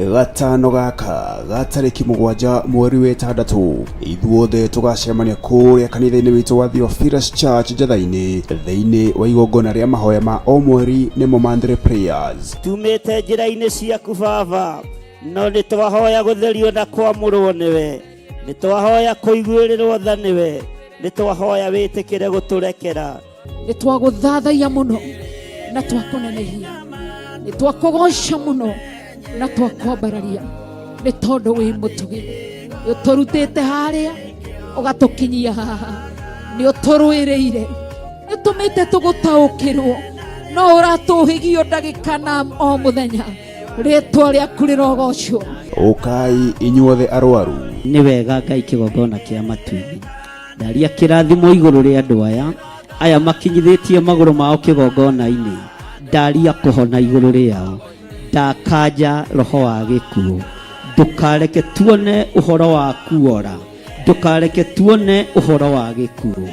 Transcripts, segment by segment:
gatano gaka gatariki 7 mweri wa 6 ithuothe tugacemania kuria kanitha-ini witu wa Theophilus Church Njathaini thiini wa igongona ria mahoya ma o mweri nimo Monthly Prayers. Tumite njira-ini ciaku Baba, no ni twahoya gutherio na kwamurwo niwe, ni twahoya kuiguirirwo tha niwe, ni twahoya witikire guturekera, ni twaguthathaia muno na twakunenehia, ni twakugoca muno na twakwambararia, ni tondu wi mutugi, ni uturutite haria ugatukinyia haha, ni uturwiriire, ni tumite tugutaukirwo, no uratuhigio ndagika na o muthenya, ritwa riaku rirogocwo. Ukai inyuothe arwaru, ni wega Ngai kigongona kia matu-ini, ndaria kirathimo iguru ria andu aya makinyithitie maguru mao kigongona-ini, ndaria kuhona iguru riao, ndakanja roho wa gikuo, ndukareke tuone uhoro wa kuora, ndukareke tuone uhoro wa gikuo.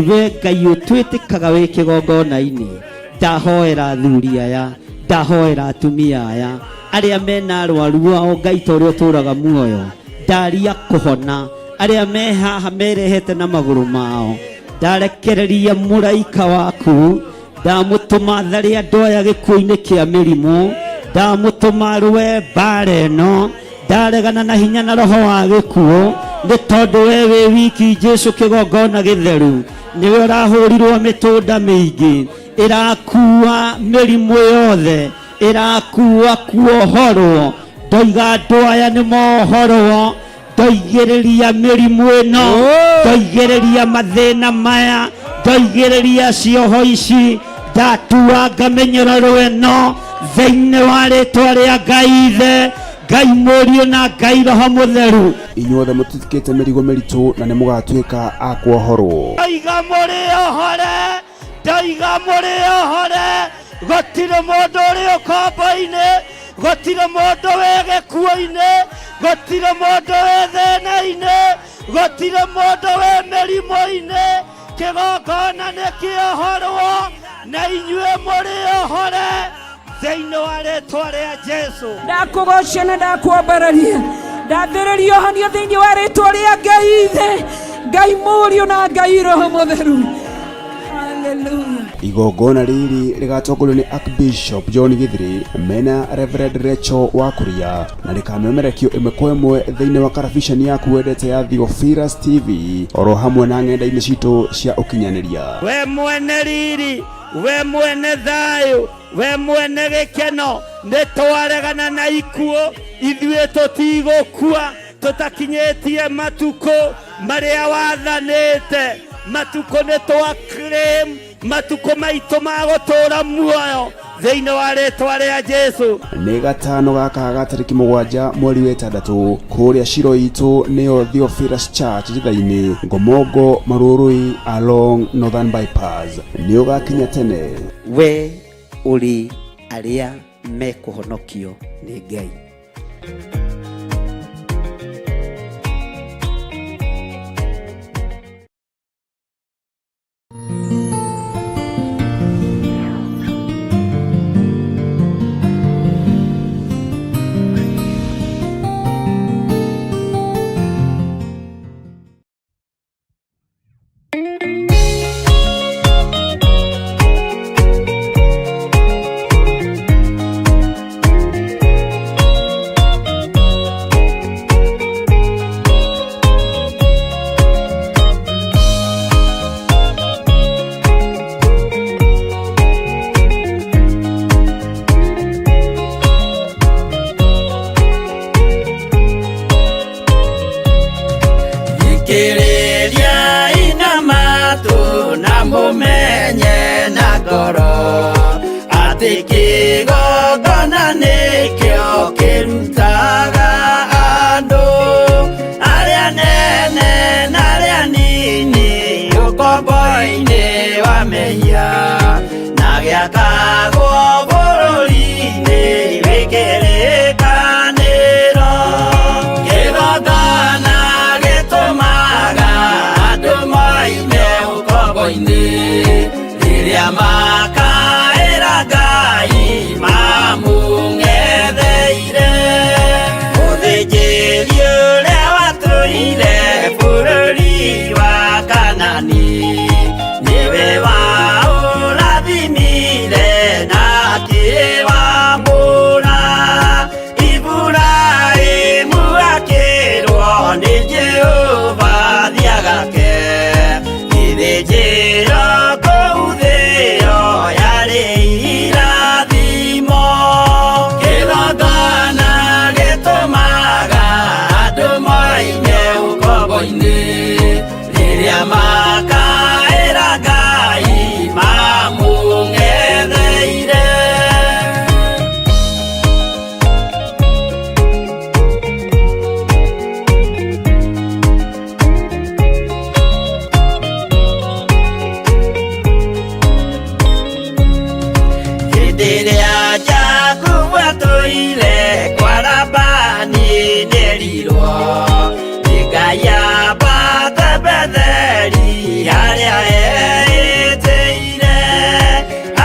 We Ngai utwitikaga wi kigongona-ini, ndahoera athuri aya, ndahoera atumia aya aria mena arwaru ao, Ngai ta uria uturaga muoyo, ndaria kuhona aria me haha merehete na maguru mao, ndarekereria muraika waku, ndamutuma thari andu aya gikuo-ini kia mirimu, ndamutuma rwe mbara ino, ndaregana na hinya na roho wa gikuo, ni tondu we wi wiki Jesu kigongona githeru, niwe urahurirwo mitunda mingi, irakua mirimu yothe, irakua kuohorwo, ndoiga andu aya ni mohorwo, ndoigiriria mirimu ino, ndoigiriria mathina maya, ndoigiriria cioho ici, ndatua ngamenyerero ino thiini wa ritwa ria Ngai Ithe, Ngai Mũriũ na Ngai Roho Mũtheru. Inyuothe mutitikite mirigo miritu na ni mugatuika a kuohorwo. Ndaiga muri ohore, ndaiga muri ohore, gutire mundu uri ukombo-ini, gutire mundu wi gikuo-ini, gutire mundu wi thina-ini, gutire mundu wi mirimu-ini, kigongona ni kiohorwo na inyue muri ohore thiini wa ritwa ria Jesu. Ndakugoca na ndakwambararia, ndathiriria ohanio thiini wa ritwa ria Ngai Ithe, Ngai Mũriũ na Ngai Roho Mũtheru. Hallelujah. Igongona riri rigatongorio ni Archbishop John Githiri mena Reverend Rachel Wakuria, na rikamemerekio imwe kwa imwe thiini wa karabicani yaku wendete ya Theophilus TV oro hamwe na ng'enda-ini citu cia ukinyaniria. We mwene riri, we mwene thayu, we mwene gikeno, nitwaregana na ikuo, ithuĩ tutigũkua tutakinyitie matuko maria wathanĩte, matuko nitwa-claim, matuko maitu ma gutura muoyo thiini wa ritwa ria Jesu. Ni gatano gaka gatariki 7 mweri wa 6 kuria ciro itu niyo Theophilus Church Njathaini, Ngomongo Marurui along Northern Bypass, niyo gakinya tene. We uri aria mekuhonokio ni Ngai. Kiriria ina matu na mumenye na ngoro, ati kigongona nikio kirutaga andu aria nene na aria nini ukombo-ini wa mehia, na giakagwo bururi-ini wikirikaniro. Kigongona gitumaga andu moime ukombo-ini, riria makaira Ngai mamung'etheire. maumire kwarabani nerirwo Ngai abate betheri harĩa etĩire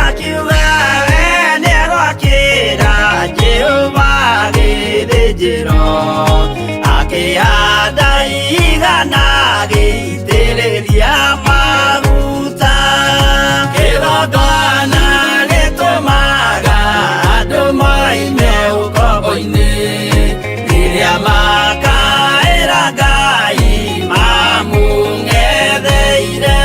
akiuga we nĩegwakĩra Jehova gĩthĩnjĩro akĩhanda igana gĩitĩrĩria maguta kĩgongona gĩtũmaga andũ moime ũkombo-inĩ rĩrĩa makaĩra Ngai mamũng'etheire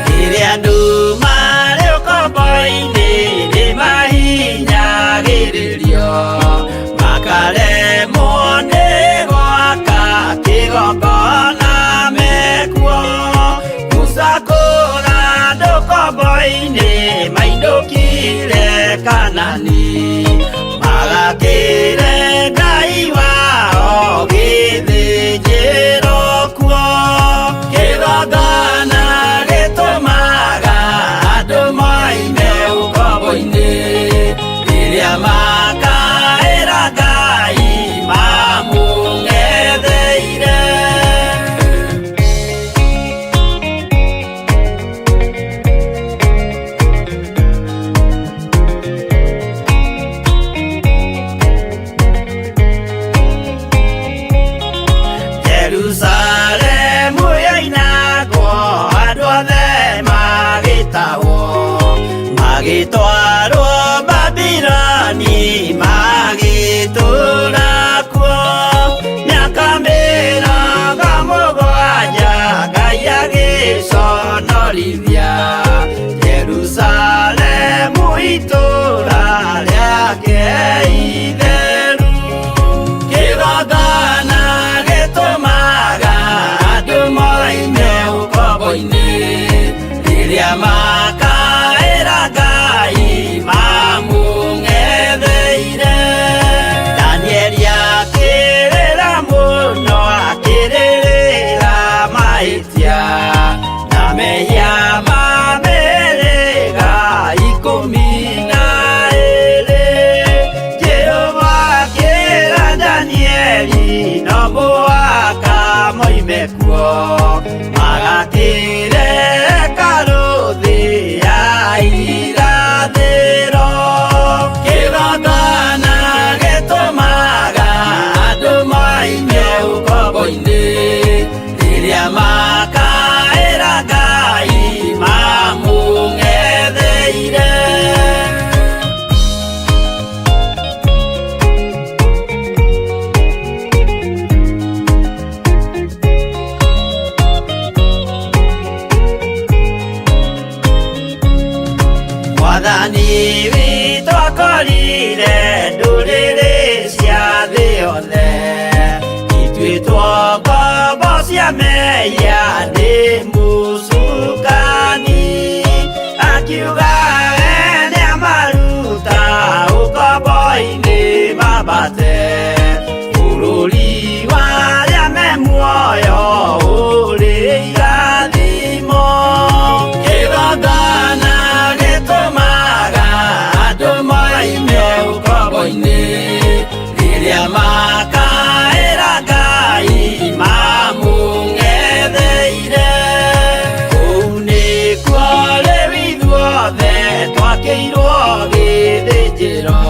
rĩrĩa andũ marĩ ũkombo-inĩ nĩmahinyagĩrĩrio makaremwo nĩ gwaka kĩgongona mekuo gũcakũra andũ ũkombo-inĩ mainũkire Kanani magakĩre Ngai wao gĩthĩnjĩro kuo kĩgongona gĩtũmaga andũ moime ũkombo-inĩ rĩrĩa makaĩra Ngai mamũng'etheire Jerusalemu yainagwo andũ othe magĩtahwo magĩtwarwo Babironi magĩtũũra kuo mĩaka mĩrongo mũgwanja Ngai agĩconorithia Jerusalemu itũũra rĩake itheru kĩgongona gĩtũmaga andũ moime ũkombo-inĩ rĩrĩa makaĩra Ngai mamũng'etheire Danieli akĩrĩra mũno akĩrĩrĩra mahĩtia na mehia ma mĩhĩrĩga 12 Jehova akĩra Danieli no mũhaka moime kuo magakĩre karũthĩ ya irathĩro kĩgongona gĩtũmaga andũ moime ũkombo-inĩ rĩrĩa makaĩra Ngai mamũng'etheire Mwathani witũ akorire ndũrĩrĩ cia thĩ yothe ituĩtwo ngombo cia mehia nĩ mũcukani akiuga we nĩamaruta ũkombo-inĩ mambate bũrũri warĩa me muoyo ũrĩ irathimo kĩgongona gĩtũmaga andũ moime ũkombo-inĩ rĩrĩa makaĩra Ngai mamũng'etheire kũu nĩkuo rĩu ithuothe twakĩirwo gĩthĩnjĩro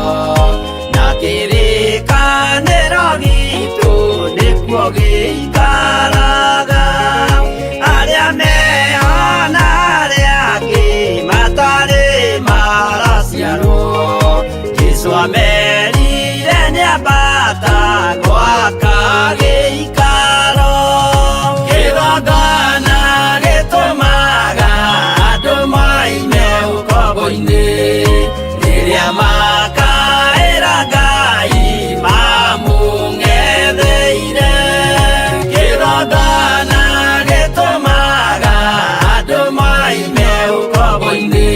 na kĩrĩkanĩro gitũ nĩkuo gĩikaraga arĩa meho na arĩa angĩ matarĩ maraciarwo Jesũ amerire nĩambata gwaka gĩikaro kĩgongona gĩtũmaga andũ moime ũkombo-inĩ rĩrĩa makaĩra Ngai mamũng'etheire kĩgongona gĩtũmaga andũ moime ũkombo-inĩ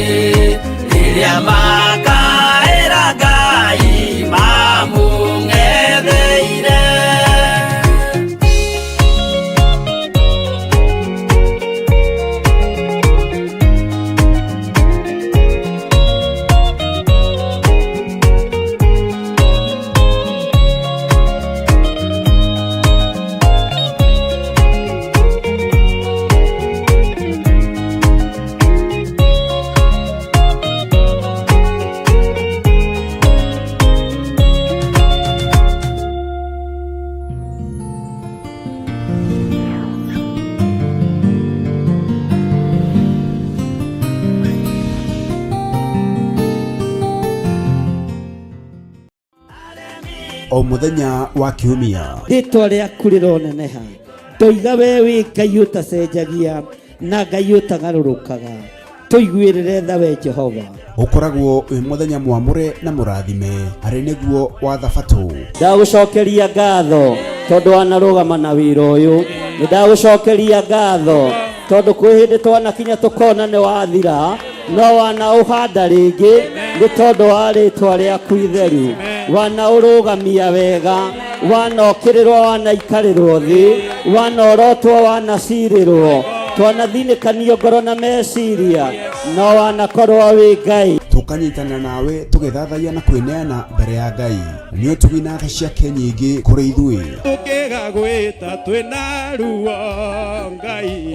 rĩrĩa makaĩra Ngai mamũng'etheire o muthenya wa kiumia. Ritwa rĩaku rĩroneneha, ndoiga we wĩ Ngai ũtacenjagia na Ngai ũtagarũrũkaga, tũiguĩrĩre tha we Jehova. Ũkoragwo wĩ muthenya mwamũre na mũrathime, arĩ nĩguo wa Thabatũ. Ndagũcokeria ngatho tondũ wanarũgama na wĩra ũyũ, nĩndagũcokeria ngatho tondũ kwĩ hĩndĩ twanakinya tũkona nĩ wathira no wanaũhanda rĩngĩ nĩ tondũ wa rĩtwa rĩaku itheru, wanaũrũgamia wega, wanokĩrĩrwo, wanaikarĩrwo thĩ, wanorotwo, wanacirĩrwo, twanathinĩkanio ngoro na meciria, no wanakorwo wĩ Ngai. Tukanyitana nawe tũgĩthathaiya na kwĩneana mbere ya Ngai, nĩ ũtugi na tha ciake nyingĩ kũrĩ ithuĩ. Tũkĩgagwĩta twĩna ruo Ngai,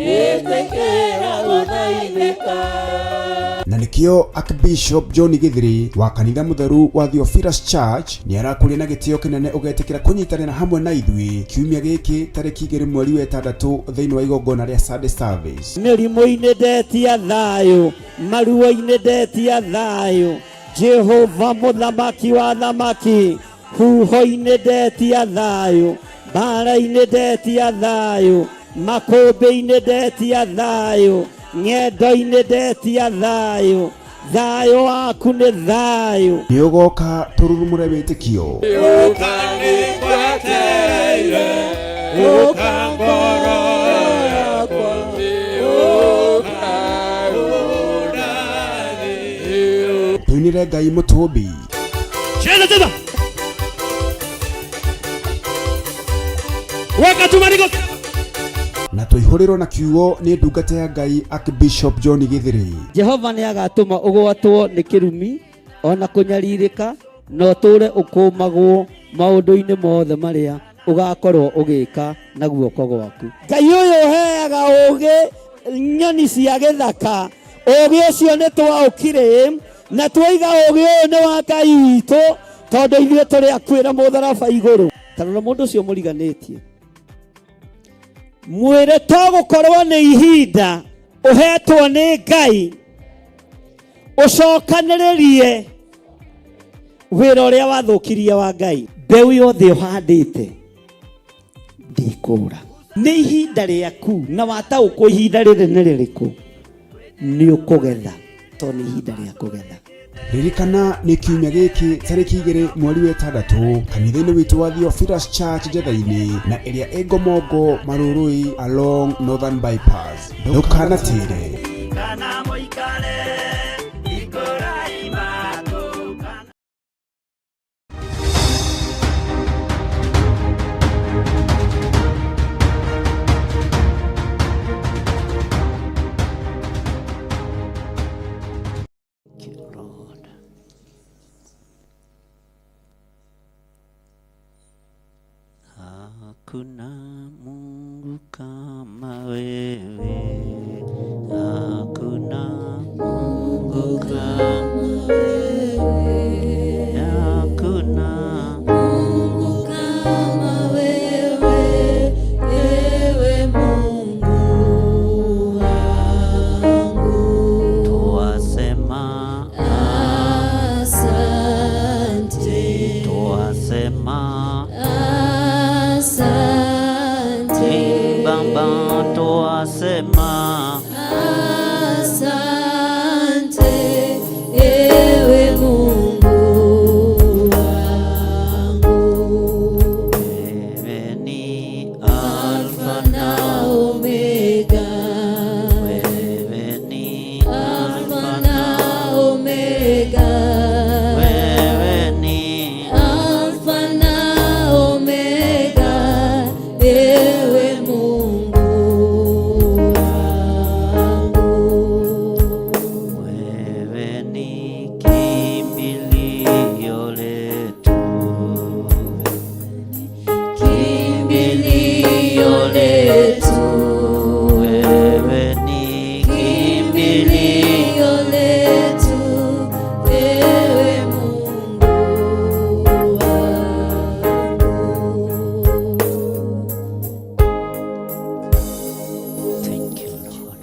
na nĩkĩo Archbishop John Githiri wa kanitha mũtheru wa Theophilus Church nĩ arakũria na gĩtĩo kĩnene ũgetĩkĩra kũnyitanĩra hamwe na ithuĩ kiumia gĩkĩ tarĩki 2 mweri wa 6 thĩinĩ wa igongona rĩa Sunday service. Mĩrimũ-inĩ ndetia thayũ, maruo-inĩ ndetia thayũ, Jehova mũthamaki wa thamaki, huho-inĩ ndetia thayũ, mbara-inĩ ndetia thayũ, makũmbĩ-inĩ ndetia thayũ, ng'endo-inĩ ndetia thayũ, thayũ waku nĩ thayũ. Nĩ ũgoka tũrurumũre wĩtĩkio. Tuinire Ngai mũtũmbi. Na tũihũrĩrwo na kiugo nĩ ndungata ya Ngai Archbishop John Githiri. Jehova nĩ agatũma ũgwatwo nĩ kĩrumi ona kũnyarirĩka, no tũre ũkũmagwo maũndũ-inĩ mothe marĩa ũgakorwo ũgĩka na guoko gwaku. Ngai ũyũ ũheaga ũũgĩ nyoni cia gĩthaka, ũũgĩ ũcio nĩ twaũkire na twoiga ũũgĩ ũyũ nĩ wa Ngai witũ tondũ ithuĩ tũrĩ akwĩra mũtharaba igũrũ. Tarora mũndũ ũcio mũriganĩtie, mwĩre to gũkorwo nĩ ihinda ũhetwo nĩ Ngai ũcokanĩrĩrie wĩra ũrĩa wathũkirie wa Ngai. Mbeũ yothe ũhandĩte ndikũra, nĩ ihinda rĩaku na wataũkwo ihinda rĩrĩ nĩ rĩrĩkũ, nĩ ũkũgetha, tondũ nĩ ihinda rĩa kũgetha. Ririkana nĩ kiumia gĩkĩ tarĩki 2 mweri wa 6 kanitha-inĩ witũ wa Theophilus Church Njetha-inĩ na ĩrĩa ĩ Ngomongo Marũrũi along Northern Bypass. Ndũkanatĩre. Hakuna Mungu kama wewe, hakuna Mungu kama wewe, hakuna Mungu kama wewe, ewe Mungu wangu. Twasema asante, twasema Baba, twasema asante, ewe Mungu wangu. Wewe ni Alfa na Omega, wewe ni Alfa na Omega, wewe ni Alfa na Omega, ewe Mungu wangu. Wewe ni kimbilio letu, kimbilio letu, wewe ni kimbilio letu, ewe Mungu wangu. Thank you, Lord.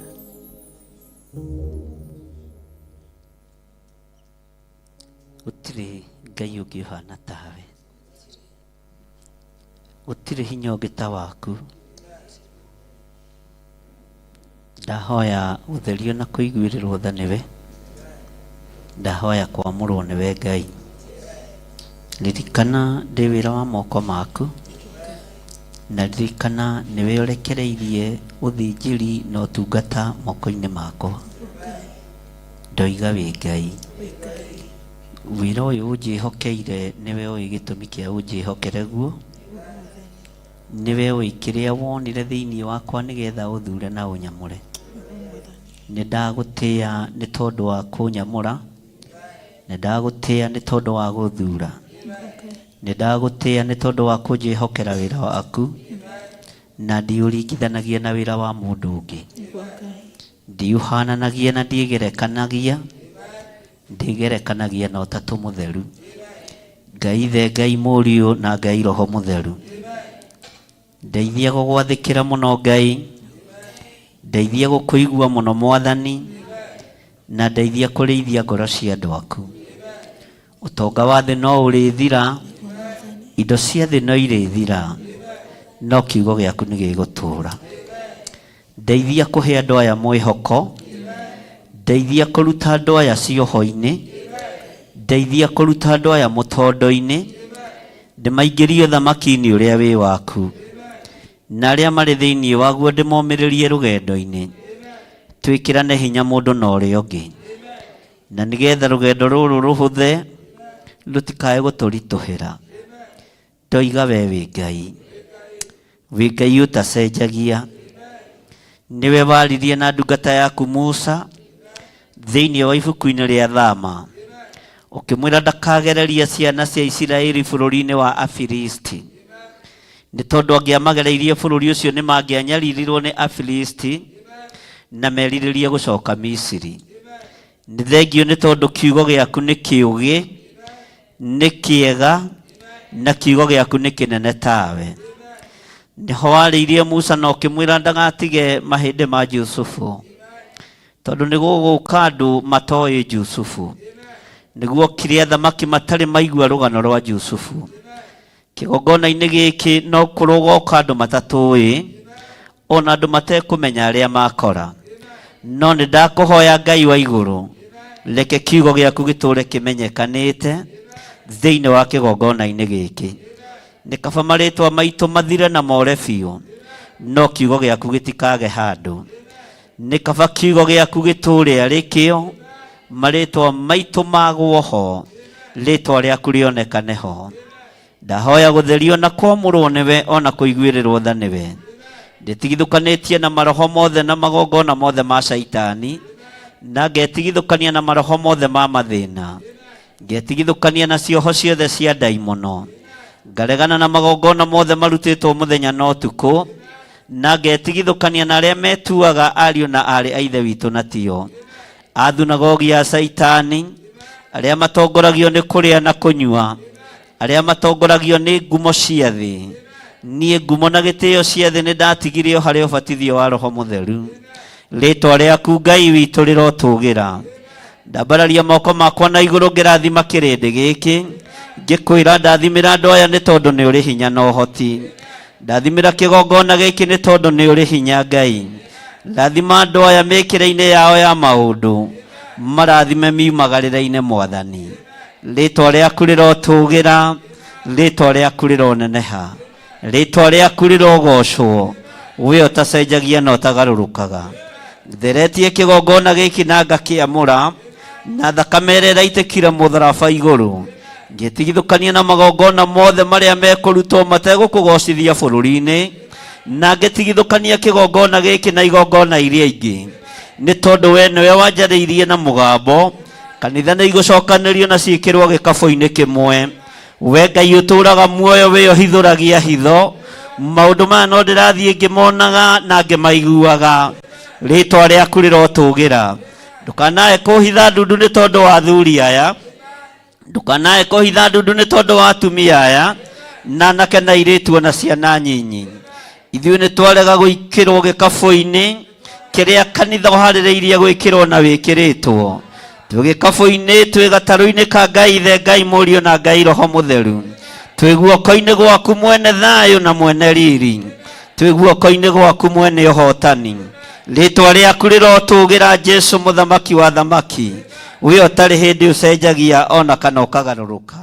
Gũtirĩ Ngai ũngĩ ũhana tawe. gutire hinya ũngĩ waku. Ndahoya ũtherio na kũiguĩrĩrwo tha nĩwe. Ndahoya kwamũrwo nĩwe Ngai. Ririkana ndĩ wĩra wa moko maku, na ririkana nĩwe ũrekereirie ũthĩnjĩri na ũtungata moko-inĩ makwa. Ndoiga wĩ Ngai. Wĩra ũyũ ũnjĩhokeire nĩwe ũĩ gĩtũmi kĩa ũnjĩhokere guo. Nĩwe ũĩ kĩrĩa wonire thĩinĩ wakwa nĩgetha ũthure na ũnyamũre. Nĩndagũtĩĩa nĩ tondũ wa kũnyamũra. Nĩndagũtĩĩa nĩ tondũ wa gũthura. Nĩndagũtĩĩa nĩ tondũ wa kũnjĩhokera wĩra waku, na ndiũringithanagia na wĩra wa mũndũ ũngĩ. Ndiũhananagia na ndiĩgerekanagia. Ndigerekanagia na Ũtatũ Mũtheru. Ngai Ithe, Ngai Mũriũ na Ngai Roho Mũtheru. Ndeithia gũgwathĩkĩra mũno Ngai. Ndeithia gũkũigua mũno Mwathani, na ndeithia kũrĩithia ngoro cia andũ aku. Ũtonga wa thĩ no ũrĩthira, indo cia thĩ no irĩthira, no kiugo gĩaku nĩ gĩgũtũũra. Ndeithia kũhe andũ aya mwĩhoko. Ndeithia kũruta andũ aya cioho-inĩ. Ndeithia kũruta andũ aya mũtondo-inĩ. Ndĩmaingĩrie ũthamaki-inĩ ũrĩa wĩ waku, na arĩa marĩ thĩinĩ waguo ndĩmomĩrĩrie rũgendo-inĩ. Twĩkĩrane hinya mũndũ na ũrĩa ũngĩ, na nĩgetha rũgendo rũrũ rũhũthe, rũtikae gũtũritũhĩra. Ndoiga we wĩ Ngai. Wĩ Ngai ũtacenjagia. Nĩwe waririe na ndungata yaku Musa thĩinĩ wa ibuku-inĩ rĩa Thama, ũkĩmwĩra ndakagereria ciana cia Isiraeli bũrũri-inĩ wa Afilisti, nĩ tondũ angĩamagereirie bũrũri ũcio nĩ mangĩanyaririrwo nĩ Afilisti na merirĩrie gũcoka Misiri. Nĩ thengio nĩ tondũ kiugo gĩaku nĩ kĩũgĩ, nĩ kĩega, na kiugo gĩaku nĩ kĩnene tawe. Nĩho warĩirie Musa na ũkĩmwĩra ndagatige mahĩndĩ ma Jusufu, tondũ nĩ gũgũka andũ matoĩ Jusufu, nĩguo kĩrĩa athamaki matarĩ maigua rũgano rwa Jusufu. Kĩgongona-inĩ gĩkĩ no kũrogoka andũ matatũĩ, ona andũ matekũmenya arĩa makora. No nĩ ndakũhoya Ngai wa igũrũ, reke kiugo gĩaku gĩtũũre kĩmenyekanĩte thĩinĩ wa kĩgongona-inĩ gĩkĩ. Nĩ kaba marĩtwa maitũ mathire na more biũ, no kiugo gĩaku gĩtikage handũ. Nĩ kaba kiugo gĩaku gĩtũũre arĩ kĩo, marĩtwa maitũ magwo ho, rĩtwa rĩaku rĩonekane ho. Ndahoya gũtherio na kwamũrwo nĩwe, ona kũiguĩrĩrwo tha nĩwe. Ndĩtigithũkanĩtie na maroho mothe na magongona mothe ma Shaitani, na ngetigithũkania na maroho mothe ma mathĩna. Ngetigithũkania na cioho ciothe cia ndaimono. Ngaregana na magongona mothe marutĩtwo mũthenya na ũtukũ, na ngetigithũkania na arĩa metuaga ariũ na arĩ a Ithe witũ na tio. A thunagogi ya Shaitani, arĩa matongoragio nĩ kũrĩa na kũnyua, arĩa matongoragio nĩ ngumo cia thĩ. Niĩ ngumo na gĩtĩo cia thĩ nĩ ndatigirio harĩ ũbatithio wa Roho Mũtheru. Rĩtwa rĩaku Ngai witũ rĩrotũgĩra. Ndambararia moko makwa na igũrũ ngĩrathima kĩrĩndĩ gĩkĩ, ngĩkwĩra ndathimĩra andũ aya nĩ tondũ nĩ ũrĩ hinya na ũhoti. Ndathimĩra kĩgongona gĩkĩ nĩ tondũ nĩ ũrĩ hinya Ngai. Ndathima andũ aya mĩkĩre-inĩ yao ya maũndũ, marathime miumagarĩre-inĩ Mwathani. Rĩtwa rĩaku rĩrotũgĩra, rĩtwa rĩaku rĩroneneha, rĩtwa rĩaku rĩrogocwo, we ũtacenjagia na ũtagarũrũkaga. Theretie kĩgongona gĩkĩ na ngakĩamũra, na thakame ĩrĩa ĩraitĩkire mũtharaba igũrũ. Ngĩtigithũkania na magongona mothe marĩa mekũrutwo mategũkũgocithia bũrũri-inĩ, na ngĩtigithũkania kĩgongona gĩkĩ na igongona iria ingĩ, nĩ tondũ we nĩwe wanjarĩirie na mũgambo, kanitha nĩ igũcokanĩrio na ciĩkĩrwo gĩkabũ-inĩ kĩmwe. We Ngai ũtũũraga muoyo, we ũhithũragia hitho, maũndũ maya no ndĩrathiĩ ngĩmonaga na ngĩmaiguaga. Rĩtwa rĩaku rĩrotũgĩra. Ndũkanae kũhitha ndundu nĩ tondũ wa athuri aya, ndũkanae kũhitha ndundu nĩ tondũ wa atumia aya, na anake na airĩtu na ciana nyinyi. Ithuĩ nĩ twarega gwĩkĩrwo gĩkabũ-inĩ kĩrĩa kanitha ũharĩrĩirie gwĩkĩrwo na wĩkĩrĩtwo. Twĩ gĩkabũ-inĩ, twĩ gatarũ-inĩ ka Ngai Ithe, Ngai Mũriũ na Ngai Roho Mũtheru. twĩ guoko-inĩ gwaku mwene thayũ na mwene riri, twĩ guoko-inĩ gwaku mwene ũhotani. Rĩtwa rĩaku rĩrotũgĩra Jesu mũthamaki wa thamaki, we ũtarĩ hĩndĩ ũcenjagia ona kana ũkagarũrũka.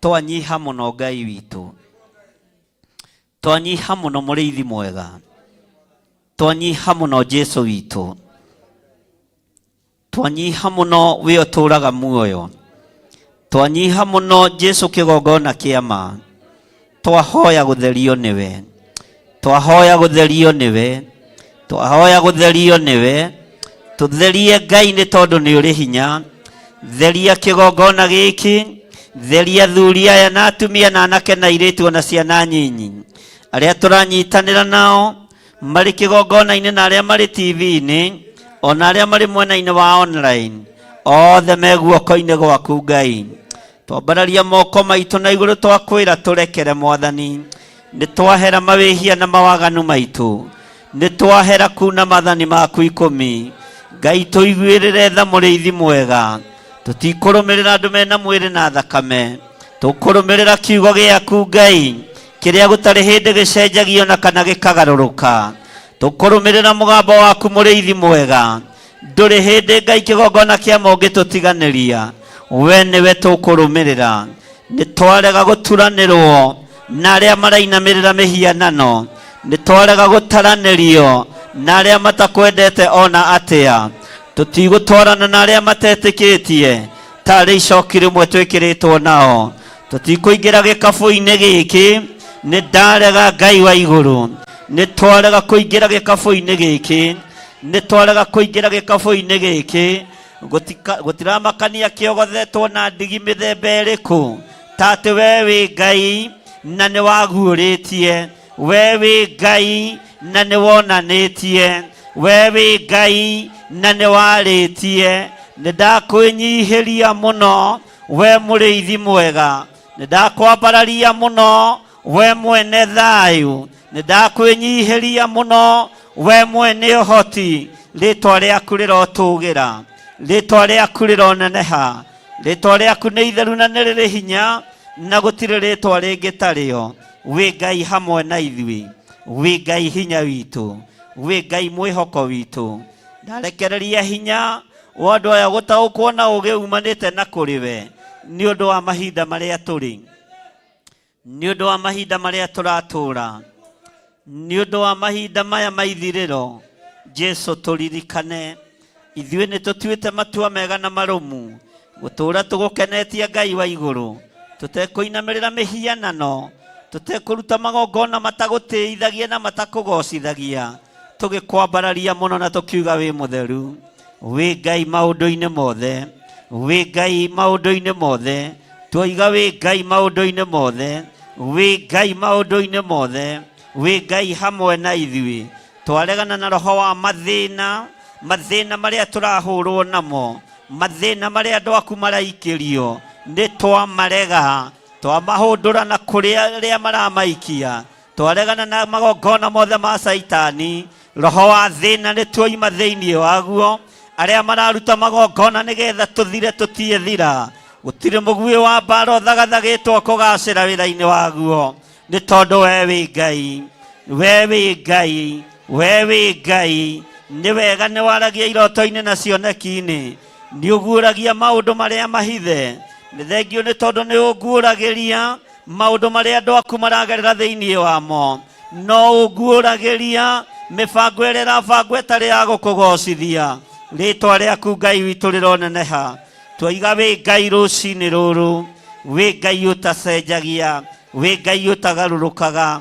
Twanyiha mũno Ngai witũ, twanyiha mũno mũrĩithi mwega, twanyiha mũno Jesu witũ, twanyiha mũno we ũtũraga muoyo, twanyiha mũno Jesu kĩgongona kĩama. Twahoya gũtherio nĩwe, twahoya gũtherio nĩwe, twahoya gũtherio nĩwe. Tũtherie Ngai nĩ tondũ nĩ ũrĩ hinya. Theria kĩgongona gĩkĩ, theria thuri aya na atumia na anake na airĩtu na ciana nyinyi arĩa tũranyitanĩra nao marĩ kĩgongona-inĩ na arĩa marĩ TV-inĩ ona arĩa marĩ mwena-inĩ wa online, othe me guoko-inĩ gwaku Ngai. Twambararia moko maitũ na igũrũ twakwĩra tũrekere Mwathani. Nĩ twahera mawĩhia na mawaganu maitũ, nĩ twahera kuna mathani maku 10. Ngai tũiguĩrĩre tha mũrĩithi mwega, tũtikũrũmĩrĩra andũ mena mwĩrĩ na thakame, tũkũrũmĩrĩra kiugo gĩaku Ngai kĩrĩa gũtarĩ hĩndĩ gĩcenjagio na kana gĩkagarũrũka. Tũkũrũmĩrĩra mũgambo waku mũrĩithi mwega, ndũrĩ hĩndĩ Ngai kĩgongona kĩama ũngĩtũtiganĩria, we nĩwe tũkũrũmĩrĩra. Nĩ twarega gũturanĩrwo na arĩa marainamĩrĩra mĩhianano, nĩ twarega gũtaranĩrio na arĩa matakwendete ona atĩa. Tũtigũtwarana na arĩa matetĩkĩtie tarĩ icoki rĩmwe twĩkĩrĩtwo nao. Tũtikũingĩra gĩkabũ-inĩ gĩkĩ, nĩ ndarega Ngai wa igũrũ. Nĩ twarega kũingĩra gĩkabũ-inĩ gĩkĩ, nĩ twarega kũingĩra gĩkabũ-inĩ gĩkĩ. Gũtiramakania kĩogothetwo na ndigi mĩthemba ĩrĩkũ, ta atĩ we wĩ Ngai na nĩ waguũrĩtie, we wĩ Ngai na nĩ wonanĩtie, we wĩ Ngai na nĩ warĩtie. Nĩ ndakwĩnyihĩria mũno we mũrĩithi mwega, nĩ ndakwambararia mũno we mwene thayũ, nĩ ndakwĩnyihĩria mũno we mwene ũhoti. Rĩtwa rĩaku rĩrotũgĩra, rĩtwa rĩaku rĩroneneha, rĩtwa rĩaku nĩ itheru na nĩ rĩrĩ hinya na gũtirĩ rĩtwa rĩngĩ tarĩo. Wĩ Ngai hamwe na ithuĩ, wĩ Ngai hinya witũ, wĩ Ngai mwĩhoko witũ. Ndarekereria hinya wa andũ aya gũtaũkwo na ũũgĩ umanĩte na kũrĩ we, nĩ ũndũ wa mahinda marĩa tũrĩ, nĩ ũndũ wa mahinda marĩa tũratũũra, nĩ ũndũ wa mahinda maya maithirĩro. Jesu tũririkane, ithuĩ nĩ tũtuĩte matua mega na marũmu gũtũũra tũgũkenetie Ngai wa igũrũ, tũtekũinamĩrĩra mĩhianano, tũtekũruta magongona matagũtĩithagia na matakũgocithagia, tũgĩkwambararia mũno na tũkiuga wĩ mũtheru. Wĩ Ngai maũndũ-inĩ mothe, wĩ Ngai maũndũ-inĩ mothe, twoiga wĩ Ngai maũndũ-inĩ mothe, wĩ Ngai maũndũ-inĩ mothe, wĩ Ngai hamwe na ithuĩ. Twaregana na roho wa mathĩna, mathĩna marĩa tũrahũrwo namo, mathĩna marĩa andũ aku maraikĩrio, nĩ twamarega, twamahũndũra na kũrĩa arĩa maramaikia. Twaregana na magongona mothe ma Saitani, roho wa thĩna nĩ twoima thĩinĩ waguo. Arĩa mararuta magongona nĩgetha tũthire tũtiethira, gũtirĩ mũguĩ wa mbara ũthagathagĩtwo kũgacĩra wĩra-inĩ waguo, nĩ tondũ we wĩ Ngai, we wĩ Ngai, we wĩ Ngai. Nĩ wega nĩ waragia iroto-inĩ na cioneki-inĩ, nĩ ũguũragia maũndũ marĩa mahithe. Nĩ thengio nĩ tondũ nĩ ũguũragĩria maũndũ marĩa andũ aku maragerera thĩinĩ wamo, no ũguũragĩria mĩbango ĩrĩa ĩrabangwo ĩtarĩ ya gũkũgocithia. Rĩtwa rĩaku Ngai witũ rĩroneneha. Twoiga wĩ Ngai rũcinĩ rũrũ, wĩ Ngai ũtacenjagia, wĩ Ngai ũtagarũrũkaga,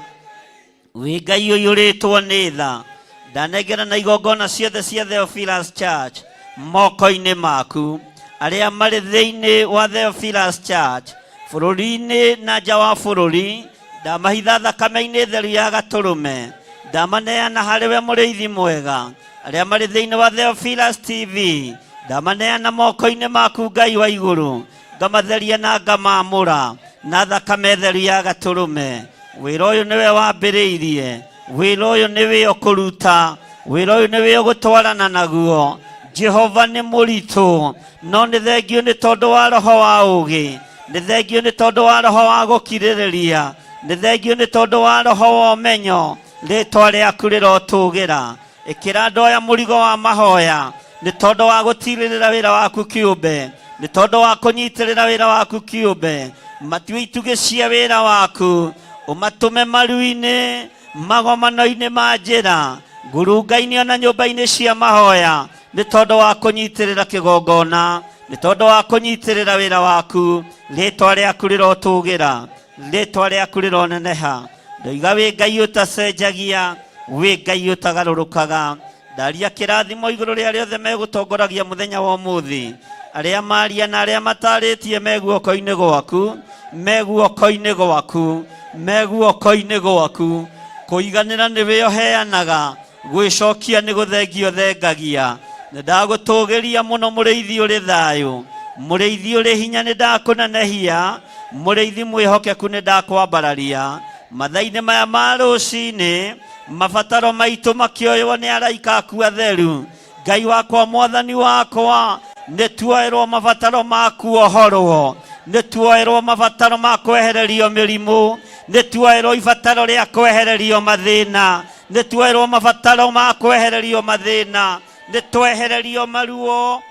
wĩ Ngai ũiyũrĩtwo nĩ tha. Ndanengera na igongona ciothe cia Theophilus Church moko-inĩ maku, arĩa marĩ thĩinĩ wa Theophilus Church bũrũri-inĩ na nja wa bũrũri. Ndamahitha thakame-inĩ theru ya Gatũrũme, ndamaneana harĩ we mũrĩithi mwega. Arĩa marĩ thĩinĩ wa Theophilus TV, ndamaneana moko-inĩ maku Ngai wa igũrũ, ngamatheria na ngamamũra na thakame theru ya Gatũrũme. Wĩra ũyũ nĩwe wambĩrĩirie, wĩra ũyũ nĩwe ũkũruta, wĩra ũyũ nĩwe ũgũtwarana naguo. Jehova nĩ mũritũ, no nĩ thengio nĩ tondũ wa roho wa ũũgĩ nĩ thengio nĩ tondũ wa roho wa gũkirĩrĩria, nĩ thengio nĩ tondũ wa roho wa ũmenyo, rĩtwa rĩaku rĩrotũgĩra. Ĩkĩra andũ aya mũrigo wa mahoya, nĩ tondũ wa gũtirĩrĩra wĩra waku kĩũmbe, nĩ tondũ wa kũnyitĩrĩra wĩra waku kĩũmbe. Matue itugĩ cia wĩra waku, ũmatũme maru-inĩ, magomano-inĩ ma njĩra, ngurunga-inĩ ona nyũmba-inĩ cia mahoya, nĩ tondũ wa kũnyitĩrĩra kĩgongona, nĩ tondũ wa kũnyitĩrĩra wĩra waku. Rĩtwa rĩaku rĩrotũgĩra, rĩtwa rĩaku rĩroneneha. Ndoiga wĩ Ngai ũtacenjagia, wĩ Ngai ũtagarũrũkaga. Ndaria kĩrathimo igũrũ rĩa rĩothe megũtongoragia mũthenya wa ũmũthĩ, arĩa maria na arĩa matarĩtie meguoko-inĩ gwaku, meguoko-inĩ gwaku, meguoko-inĩ gwaku. Kũiganĩra nĩwe ũheanaga, gwĩcokia nĩ gũthengio thengagia. Nĩndagũtũgĩria mũno mũrĩithi ũrĩ thayũ, mũrĩithi ũrĩ hinya nĩndakũnenehia, mũrĩithi mwĩhokeku nĩndakwambararia. Mathaa-inĩ maya ma rũcinĩ, mabataro maitũ makĩoywo nĩ araika aku atheru. Ngai wakwa, mwathani wakwa, nĩtuoerwo mabataro maku ohorwo, nĩtuoerwo mabataro ma kwehererio mĩrimũ, nĩtuoerwo ibataro rĩa kwehererio mathĩna, nĩtuoerwo mabataro ma kwehererio mathĩna, nĩtwehererio maruo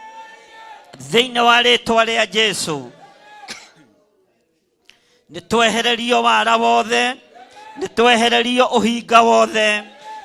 thĩinĩ wa rĩtwa rĩa Jesũ. Nĩtwehererio wara wothe, nĩtwehererio ũhinga wothe,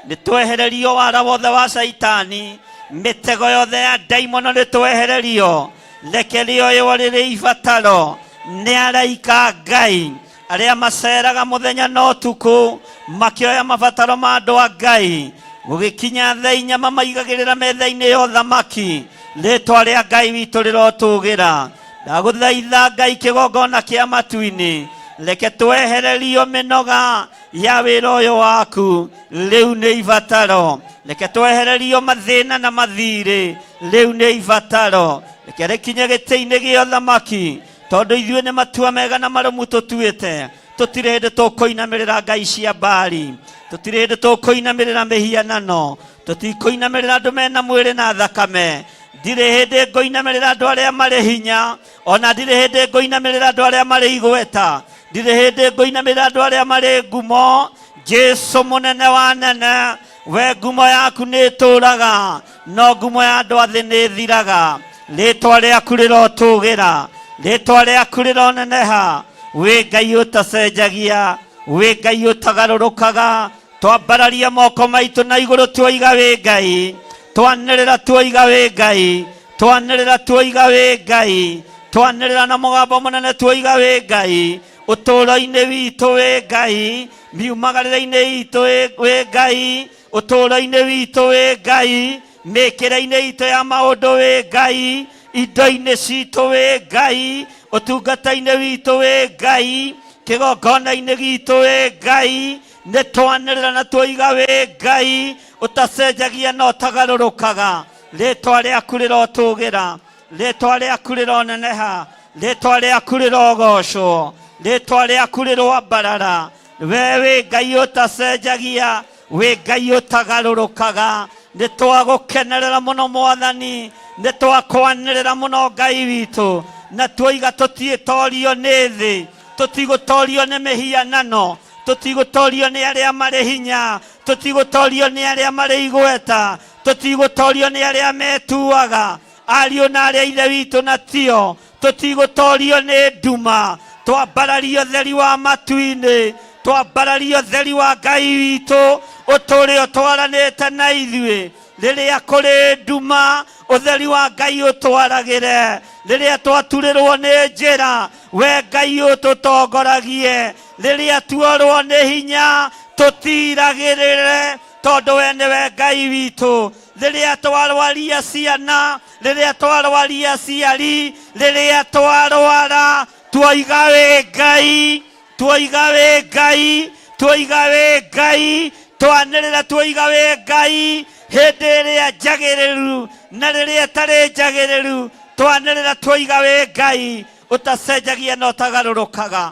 nĩtwehererio wara wothe wa Saitani, mĩtego yothe ya ndaimono nĩtwehererio. Reke rĩoywo rĩrĩ ibataro nĩ araika Ngai arĩa maceraga mũthenya na ũtukũ, makĩoya mabataro ma andũ a Ngai, gũgĩkinya thaa 4 mamaigagĩrĩra metha-inĩ ya ũthamaki. Rĩtwa rĩa Ngai witũ rĩrotũgĩra. Ndagũthaitha Ngai kĩgongona kĩa matu-inĩ, reke twehererio mĩnoga ya wĩra ũyũ waku, rĩu nĩ ibataro. Reke twehererio mathĩna na mathirĩ, rĩu nĩ ibataro. Reke rĩkinye gĩtĩ-inĩ gĩa ũthamaki, tondũ ithuĩ nĩ matua mega na marũmu tũtuĩte. Tũtirĩ hĩndĩ tũkũinamĩrĩra ngai cia Baali, tũtirĩ hĩndĩ tũkũinamĩrĩra mĩhianano, tũtikũinamĩrĩra andũ mena mwĩrĩ na thakame. Ndirĩ hĩndĩ ngũinamĩrĩra andũ arĩa marĩ hinya, ona ndirĩ hĩndĩ ngũinamĩrĩra andũ arĩa marĩ igweta, ndirĩ hĩndĩ ngũinamĩrĩra andũ arĩa marĩ ngumo. Jesũ mũnene wa nene, we ngumo yaku nĩ ĩtũũraga, no ngumo ya andũ athĩ nĩ ĩthiraga. Rĩtwa rĩaku rĩrotũgĩra, rĩtwa rĩaku rĩroneneha. Wĩ Ngai ũtacenjagia, wĩ Ngai ũtagarũrũkaga. Twambararia moko maitũ na igũrũ tuoiga wĩ Ngai, twanĩrĩra tuoiga wĩ Ngai, twanĩrĩra tuoiga wĩ Ngai, twanĩrĩra na mũgambo mũnene tuoiga wĩ Ngai. Ũtũũro-inĩ witũ wĩ Ngai, miumagarĩre-inĩ itũ wĩ Ngai, ũtũũro-inĩ witũ wĩ Ngai, mĩkĩre-inĩ itũ ya maũndũ wĩ Ngai, indo-inĩ citũ wĩ Ngai, ũtungata-inĩ witũ wĩ Ngai, kĩgongona-inĩ gitũ wĩ Ngai. Nĩtwanĩrĩra na tuoiga wĩ Ngai ũtacenjagia na ũtagarũrũkaga. Rĩtwa rĩaku rĩrotũgĩra, rĩtwa rĩaku rĩroneneha, rĩtwa rĩaku rĩrogocwo, rĩtwa rĩaku rĩrwambarara. We wĩ Ngai ũtacenjagia, wĩ Ngai ũtagarũrũkaga. Nĩtwagũkenerera mũno Mwathani, nĩtwakwanĩrĩra mũno Ngai witũ, na tuoiga tũtiĩtorio nĩ thĩ, tũtigũtorio nĩ mĩhianano, tũtigũtorio nĩ arĩa marĩ hinya, tũtigũtorio nĩ arĩa marĩ igweta, tũtigũtorio nĩ arĩa metuaga. Ariũ na arĩa ithe witũ na tio, tũtigũtorio nĩ nduma. Twambarario theri wa matu-inĩ, twambarario theri wa Ngai witũ ũtũũre ũtwaranĩte na ithuĩ. Rĩrĩa kũrĩ nduma, ũtheri wa Ngai ũtwaragĩre. Rĩrĩa twaturĩrwo nĩ njĩra, we Ngai ũtũtongoragie. Rĩrĩa tuorwo nĩ hinya, tũtiragĩrĩre, tondũ we nĩwe Ngai witũ. Rĩrĩa twarwaria ciana, rĩrĩa twarwaria aciari, rĩrĩa twarwara, tuoiga wĩ Ngai, tuoiga wĩ Ngai, tuoiga wĩ Ngai, twanĩrĩra tuoiga wĩ Ngai. Hĩndĩ ĩrĩa njagĩrĩru na rĩrĩa ĩtarĩ njagĩrĩru, twanĩrĩra tuoiga wĩ Ngai ũtacenjagia na ũtagarũrũkaga.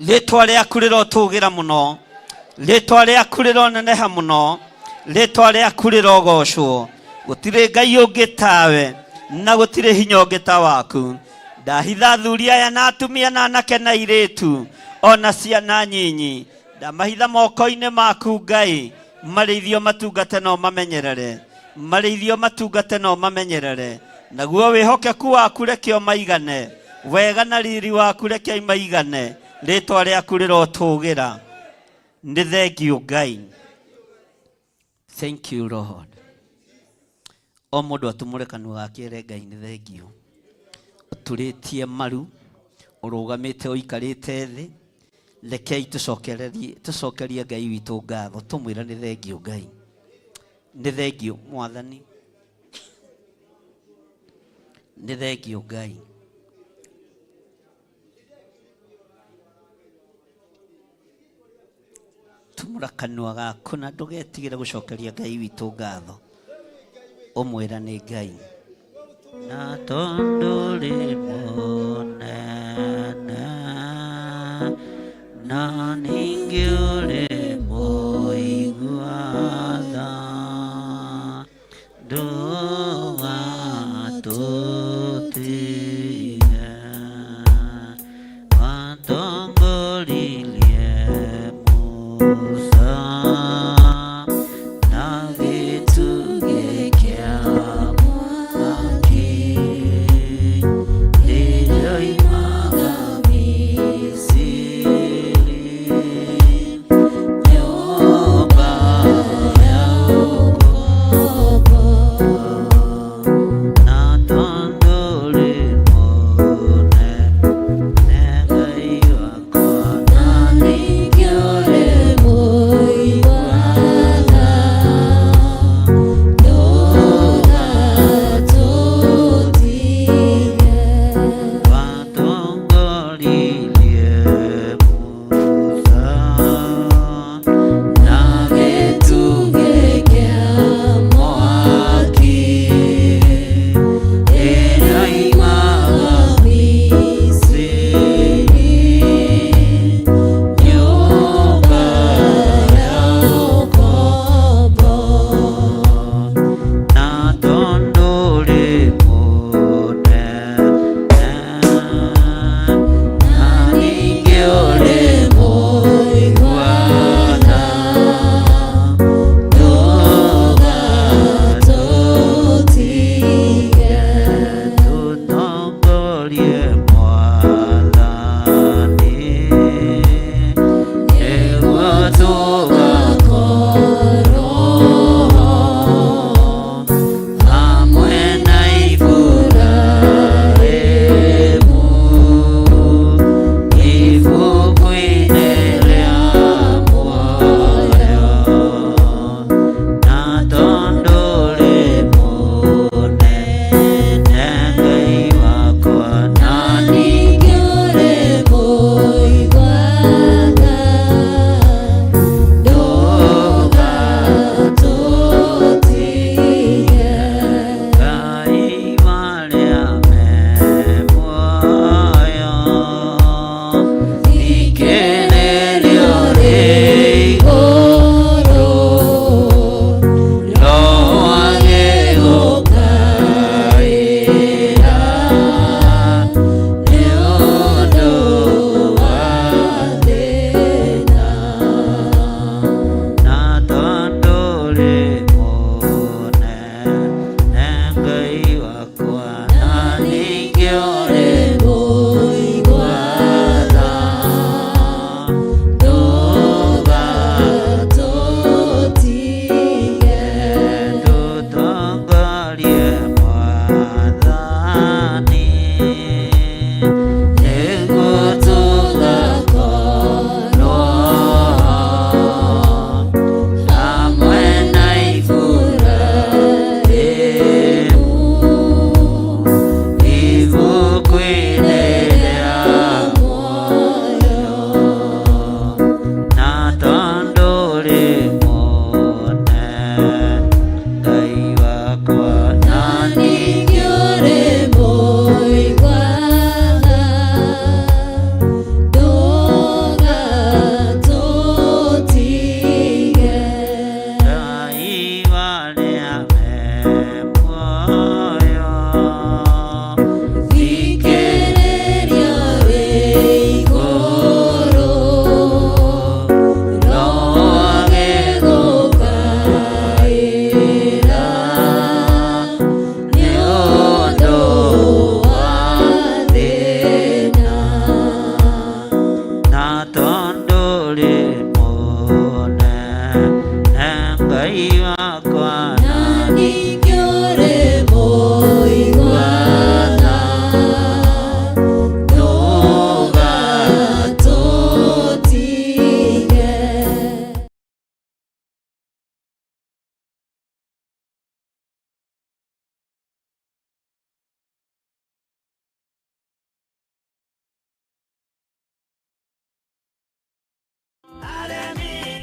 Rĩtwa rĩaku rĩrotũgĩra mũno, rĩtwa rĩaku rĩroneneha mũno, rĩtwa rĩaku rĩrogocwo. Gũtirĩ Ngai ũngĩ tawe, na gũtirĩ hinya ũngĩ ta waku. ndahitha thuri aya na atumia na anake na iritu ona ciana nyinyi ndamahitha moko-inĩ maku Ngai marĩithio matungate no mamenyerere marĩithio matungate no mamenyerere naguo wĩhokeku waku reke o maigane wega na riri waku reke maigane rĩtwa rĩaku rĩrotũgĩra nĩ thengiũ Ngai. Thank you Lord. O mũndũ atumũre kanua gake ere Ngai nĩ thengiũ. Ũturĩtie maru ũrũgamĩte ũikarĩte thĩ rekei tũcokerie Ngai witũ ngatho tũmwĩra nĩ thengiũ Ngai nĩ thengiũ Mwathani nĩ thengiũ Ngai. Tumũra kanua gaku na ndũgetigĩre gũcokeria Ngai witũ ngatho ũmwĩra nĩ Ngai. Na tondũ rĩ mũnene na ningĩ ũrĩ mũigua tha ndũgatũtige watongoririe Musa na gĩtugĩ kĩa mwaki rĩrĩa oimaga Misiri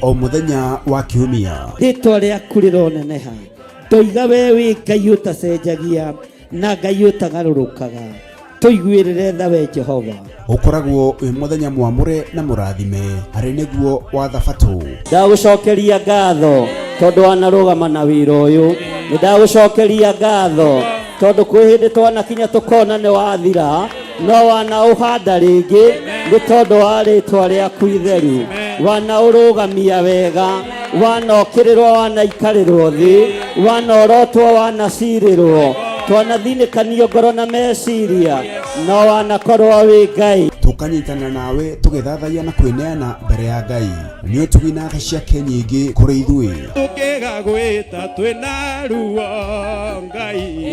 o muthenya wa kiumia. Rĩtwa rĩaku rĩroneneha, ndoiga we wĩ Ngai ũtacenjagia na Ngai ũtagarũrũkaga, tũiguĩrĩre tha we Jehova. Ũkoragwo wĩ muthenya mwamũre na mũrathime, arĩ nĩguo wa Thabatũ. Ndagũcokeria ngatho tondũ wanarũgama na wĩra ũyũ, nĩndagũcokeria ngatho tondũ kwĩ hĩndĩ twanakinya tũkona nĩ wathira no wanaũhanda rĩngĩ nĩ tondũ wa rĩtwa rĩaku itheru, wanaũrũgamia wega, wanokĩrĩrwo, wanaikarĩrwo thĩ, wanorotwo, wanacirĩrwo, twanathinĩkanio ngoro na meciria, no wanakorwo wĩ Ngai. Tũkanyitana nawe tũgĩthathaiya na kwĩneana mbere ya Ngai, nĩ ũtugi na tha ciake nyingĩ kũrĩ ithuĩ. Tũkĩgagwĩta twĩna ruo Ngai,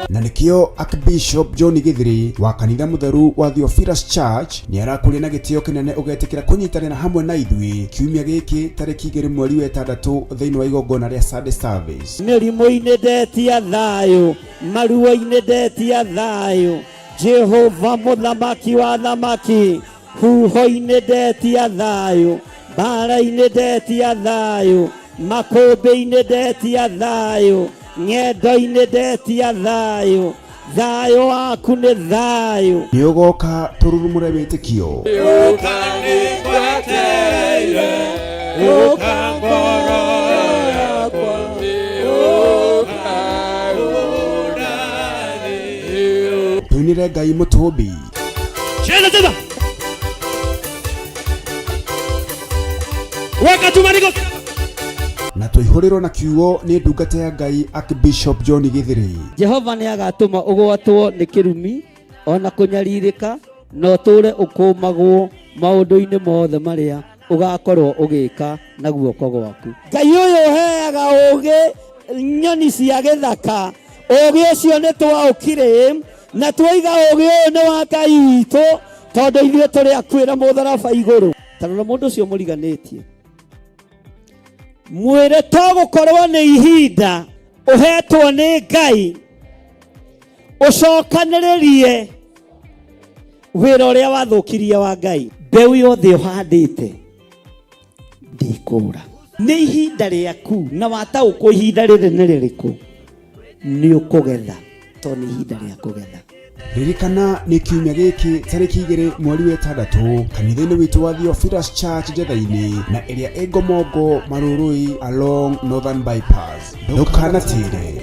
na nĩkĩo Archbishop John Githiri wa kanitha mũtheru wa Theophilus Church nĩ arakũria na gĩtĩo kĩnene ũgetĩkĩra kũnyitanĩra hamwe na ithuĩ kiumia gĩkĩ tarĩki 2 mweri wa 6 thĩinĩ wa igongona rĩa Sunday service. Mĩrimũ-inĩ ndetia thayũ, maruo-inĩ ndetia thayũ, Jehova mũthamaki wa thamaki, huho-inĩ ndetia thayũ, mbara-inĩ ndetia thayũ, makũmbĩ-inĩ ndetia thayũ, ng'endo-inĩ ndetia thayũ, thayũ waku nĩ thayũ. Nĩ ũgoka tũrurumũre wĩtĩkio. Tuinire Ngai mũtũmbi. Na tũihũrĩrwo na kiugo nĩ ndungata ya Ngai Archbishop John Githiri. Jehova nĩ agatũma ũgwatwo nĩ kĩrumi ona kũnyarirĩka, no tũre ũkũmagwo maũndũ-inĩ mothe marĩa ũgakorwo ũgĩka na guoko gwaku. Ngai ũyũ ũheaga ũũgĩ nyoni cia gĩthaka, ũũgĩ ũcio nĩ twaũkire na twoiga ũũgĩ ũyũ nĩ wa Ngai witũ tondũ ithuĩ tũrĩ akuĩra mũtharaba igũrũ. Tarora mũndũ ũcio mũriganĩtie, mwĩre to gũkorwo nĩ ihinda ũhetwo nĩ Ngai ũcokanĩrĩrie wĩra ũrĩa wathũkirie wa Ngai. Mbeũ yothe ũhandĩte ndikũra, nĩ ihinda rĩaku, na wataũkwo ihinda rĩrĩ nĩ rĩrĩkũ, nĩ ũkũgetha, tondũ nĩ ihinda rĩa kũgetha. Ririkana nĩ kiumia gĩkĩ tarĩki 2 mweri wa 6 kanitha-inĩ witũ wa Theophilus Church Njetha-inĩ na ĩrĩa ĩ Ngomongo Marũrũi along Northern Bypass. Ndũkanatĩre.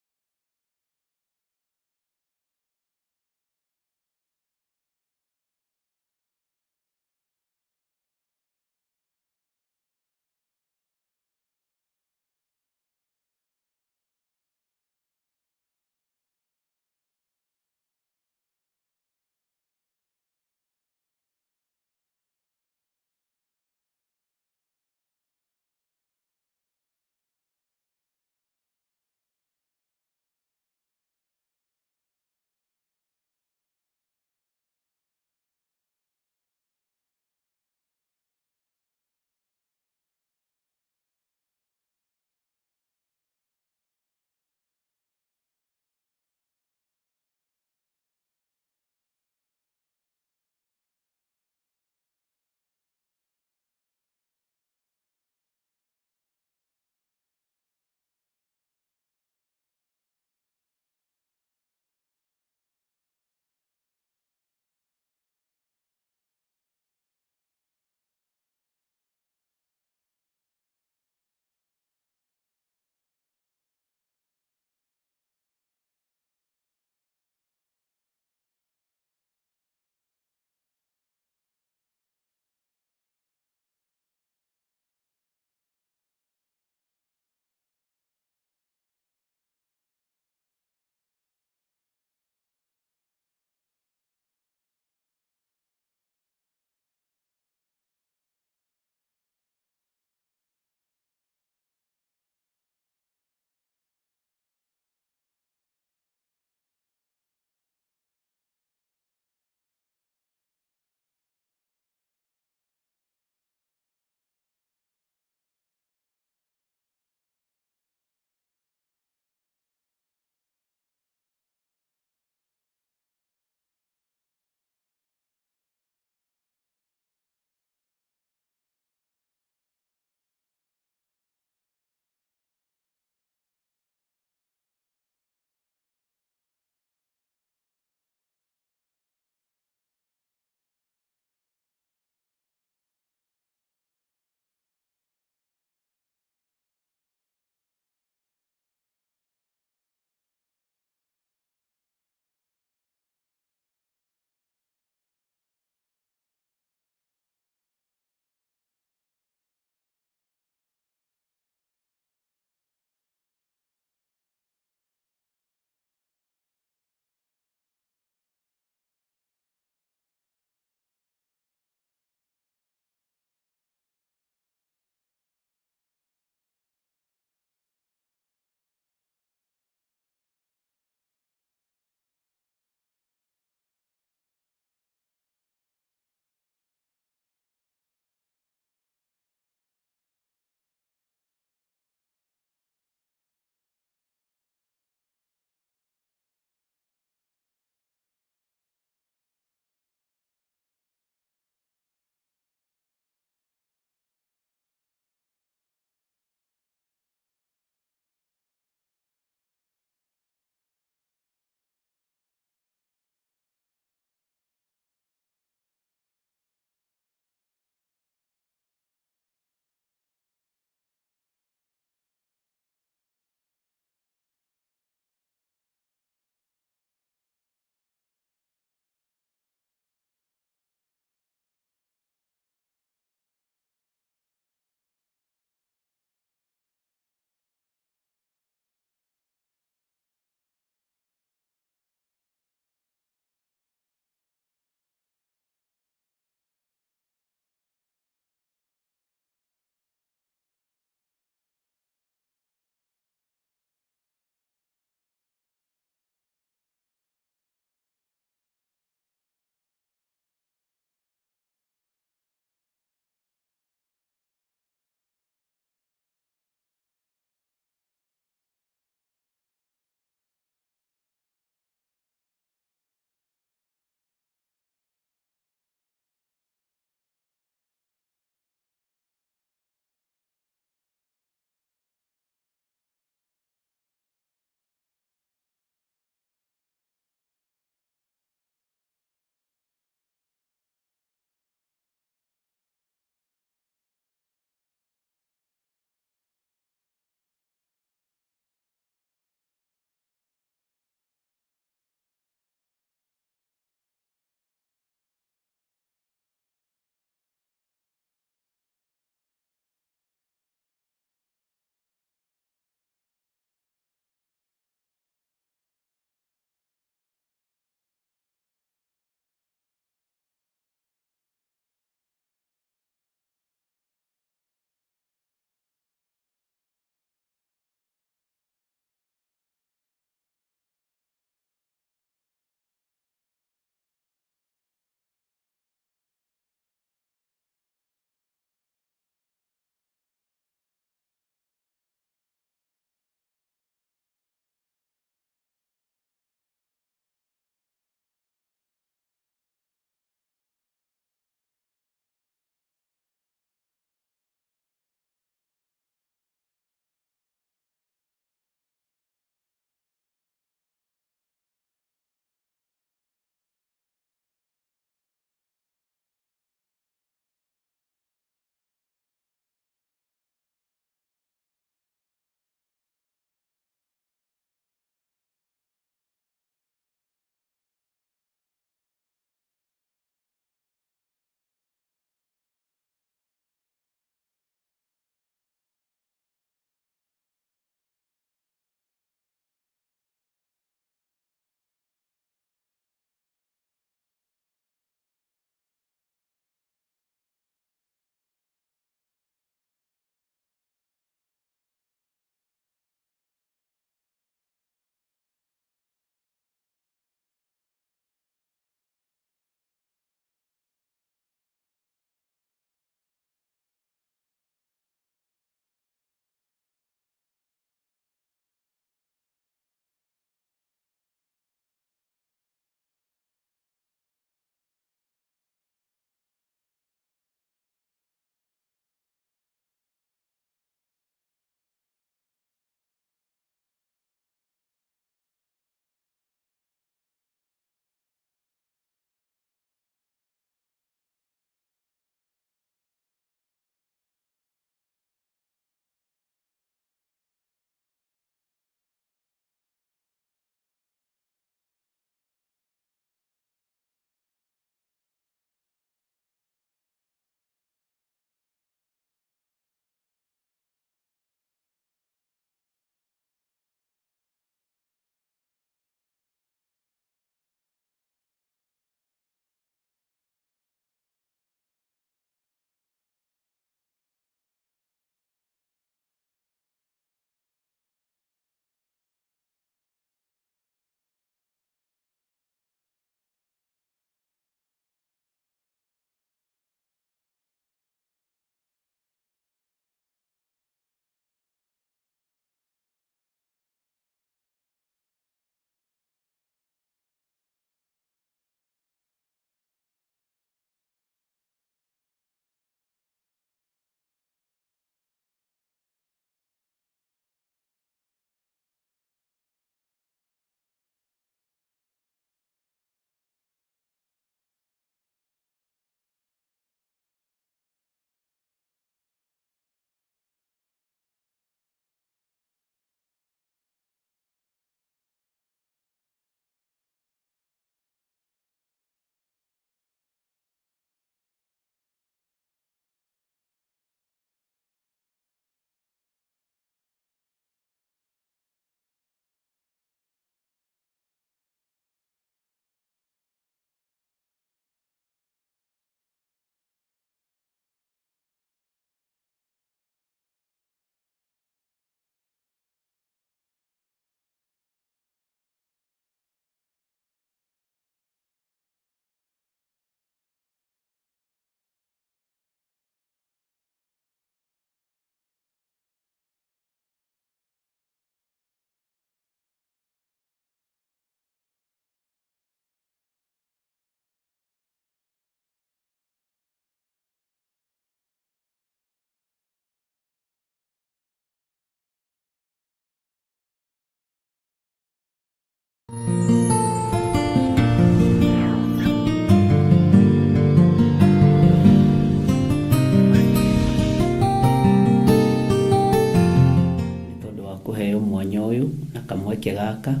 kamweke gaka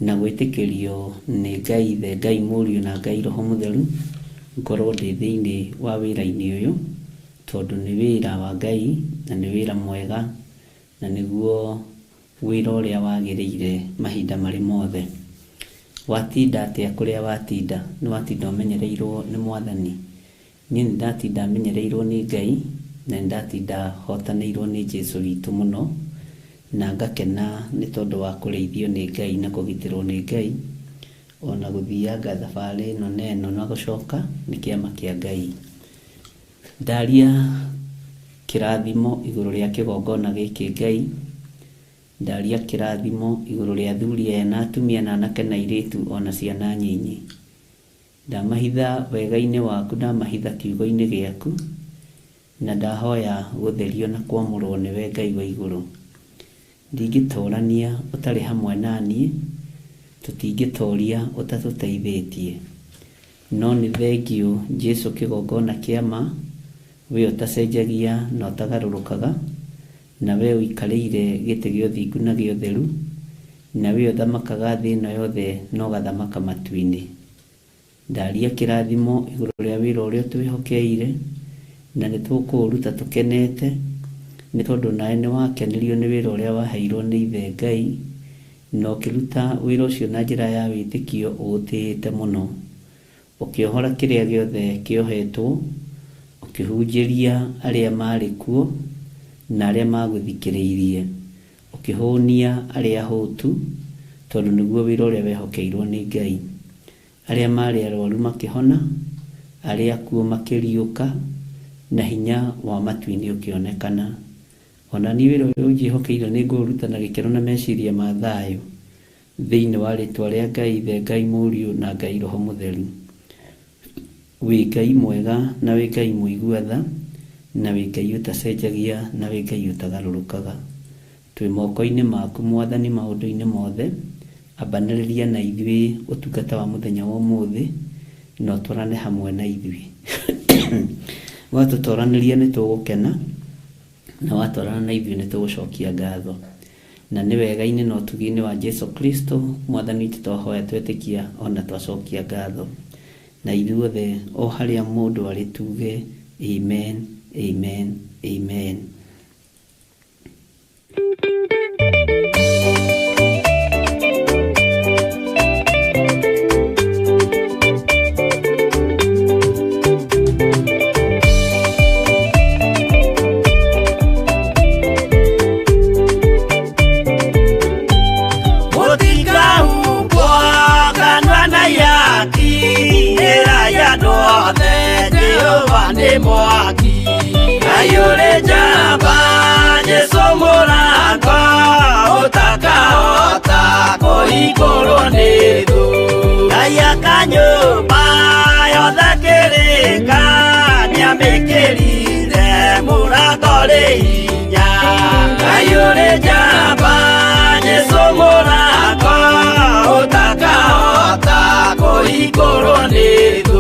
na gwĩtĩkĩrio nĩ Ngai Ithe, Ngai Mũriũ na Ngai Roho Mũtheru ngorwo ndĩ thĩinĩ wa wĩra-inĩ ũyũ, tondũ nĩ wĩra wa Ngai na nĩ wĩra mwega na nĩguo wĩra ũrĩa wagĩrĩire mahinda marĩ mothe. Watinda atĩa kũrĩa watinda? Nĩ watinda ũmenyereirwo nĩ Mwathani. Niĩ nĩ ndatinda menyereirwo nĩ Ngai na nĩ ndatinda hotanĩirwo nĩ Jesũ witũ mũno, na ngakena nĩ tondũ wa kũrĩithio nĩ Ngai na kũgitĩrwo nĩ Ngai, ona gũthianga thabarĩ ĩno neno na gũcoka nĩ kĩama kĩa Ngai. Ndaria kĩrathimo igũrũ rĩa kĩgongona gĩkĩ Ngai, ndaria kĩrathimo igũrũ rĩa athuri aya na atumia na anake na airĩtu ona ciana nyinyi. Ndamahitha wega-inĩ waku, ndamahitha kiugo-inĩ gĩaku, na ndahoya gũtherio na kwamũrwo nĩwe Ngai wa igũrũ. Ndingĩtorania ũtarĩ hamwe naniĩ, tũtingĩtoria ũtatũteithĩtie, no nĩ thengiũ Jesũ kĩgongona kĩa ma, we ũtacenjagia na ũtagarũrũkaga, na we ũikarĩire gĩtĩ gĩa ũthingu na gĩa ũtheru, na we ũthamakaga thĩ ĩno yothe na ũgathamaka matu-inĩ. Ndaria kĩrathimo igũrũ rĩa wĩra ũrĩa twĩhokeire, na nĩ tũkũũruta tũkenete, nĩ tondũ nawe nĩ wakenirio nĩ wĩra ũrĩa waheirwo nĩ Ithe Ngai, na ũkĩruta wĩra ũcio na njĩra ya wĩtĩkio ũũtĩĩte mũno, ũkĩohora kĩrĩa gĩothe kĩohetwo, ũkĩhunjĩria arĩa marĩ kuo na arĩa magũthikĩrĩirie, ũkĩhũnia arĩa ahũtu, tondũ nĩguo wĩra ũrĩa wehokeirwo nĩ Ngai. Arĩa marĩ arwaru makĩhona, arĩa akuũ makĩriũka, na hinya wa matu-inĩ ũkĩonekana. Ona niĩ wĩra ũyũ njĩhokeire nĩ ngũũruta na gĩkeno na meciria ma thayũ, thĩinĩ wa rĩtwa rĩa Ngai Ithe, Ngai Mũriũ na Ngai Roho Mũtheru. Wĩ Ngai mwega na wĩ Ngai mũigua tha, na wĩ Ngai ũtacenjagia na wĩ Ngai ũtagarũrũkaga. Twĩ moko-inĩ maku Mwathani maũndũ-inĩ mothe, ambanĩrĩria na ithuĩ ũtungata wa mũthenya wa ũmũthĩ, na ũtwarane hamwe na ithuĩ. Watũtwaranĩria nĩ tũgũkena, na watwarana na ithuĩ nĩ tũgũcokia ngatho. Na nĩ wega-inĩ na ũtugi-inĩ wa Jesũ Kristo Mwathani witũ twahoya twetĩkia ona twacokia ngatho. Na ithuothe o harĩa mũndũ arĩ tuge amen, amen, amen. Mwaki ayure jamba Jesũ mũrango ũtakahota kũhingũrwo nĩ thũ. Ngai akanyũmba yothe kĩrĩka nĩamĩkĩrire mũrango rĩ hinya. Ayure jamba Jesũ mũrango ũtakahota kũhingũrwo nĩ thũ.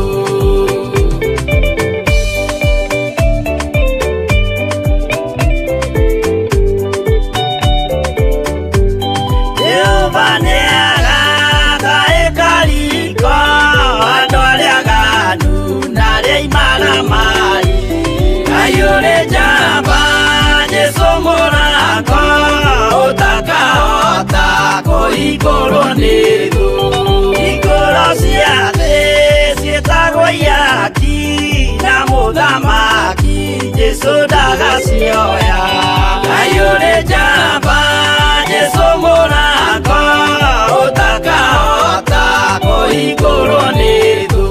Igũrũ nĩ thũ, igũrũ cia thĩ ciĩtagwo yaki na mũthamaki Jesũ ndagacioya. Ayũrĩ njamba Jesũ mũrango ũtakahota kũhingũrwo nĩ thũ.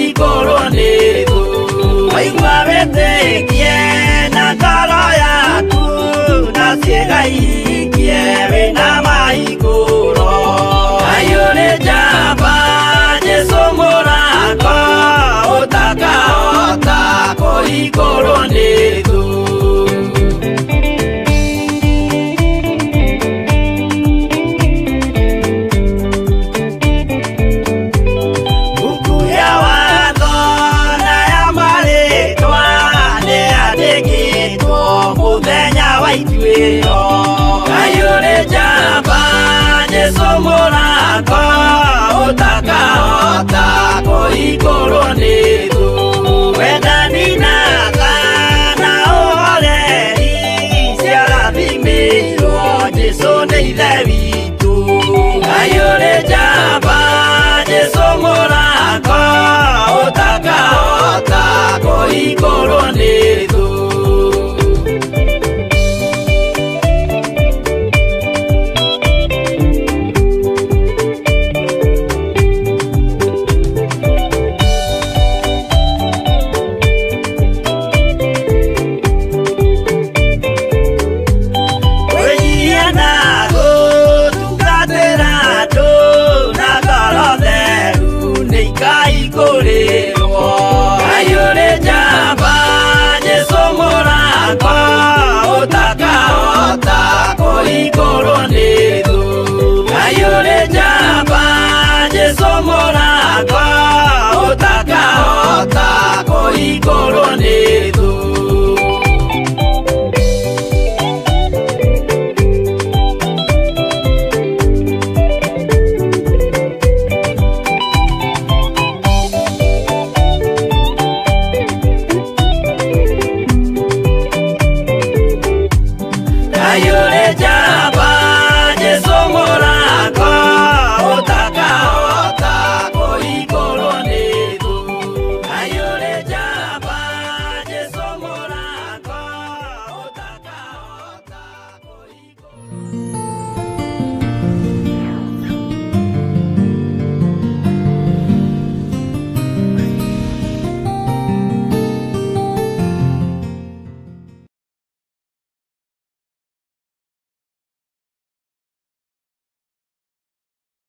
Igũrũ nĩ thũ, waigua wĩtĩkie na ngoro yaku wĩngaingie wĩna maigũro ayũrĩ njamba Jesũ mũrango ũtakahota kũhingũrwo nĩ thũ ayũrĩ njamba Jesũ mũrango ũtakahota kũhingũrwo nĩ thũ wendani na tha na ũhoreri ciarathimĩirwo Jesũ nĩ ithe witũ ayũrĩ njamba Jesũ mũrango ũtakahota kũhingũrwo nĩ thũ ayũrĩ njamba Jesũ mũrango ũtakahota kũhingũrwo nĩ thũ ayũrĩ njamba Jesũ mũrango ũtakahota kũhingũrwo nĩ thũ ayũrĩ njamba Jesũ mũrango ũtakahota kũhingũrwo nĩ thũ ayũrĩ njamba Jesũ mũrango ũtakahota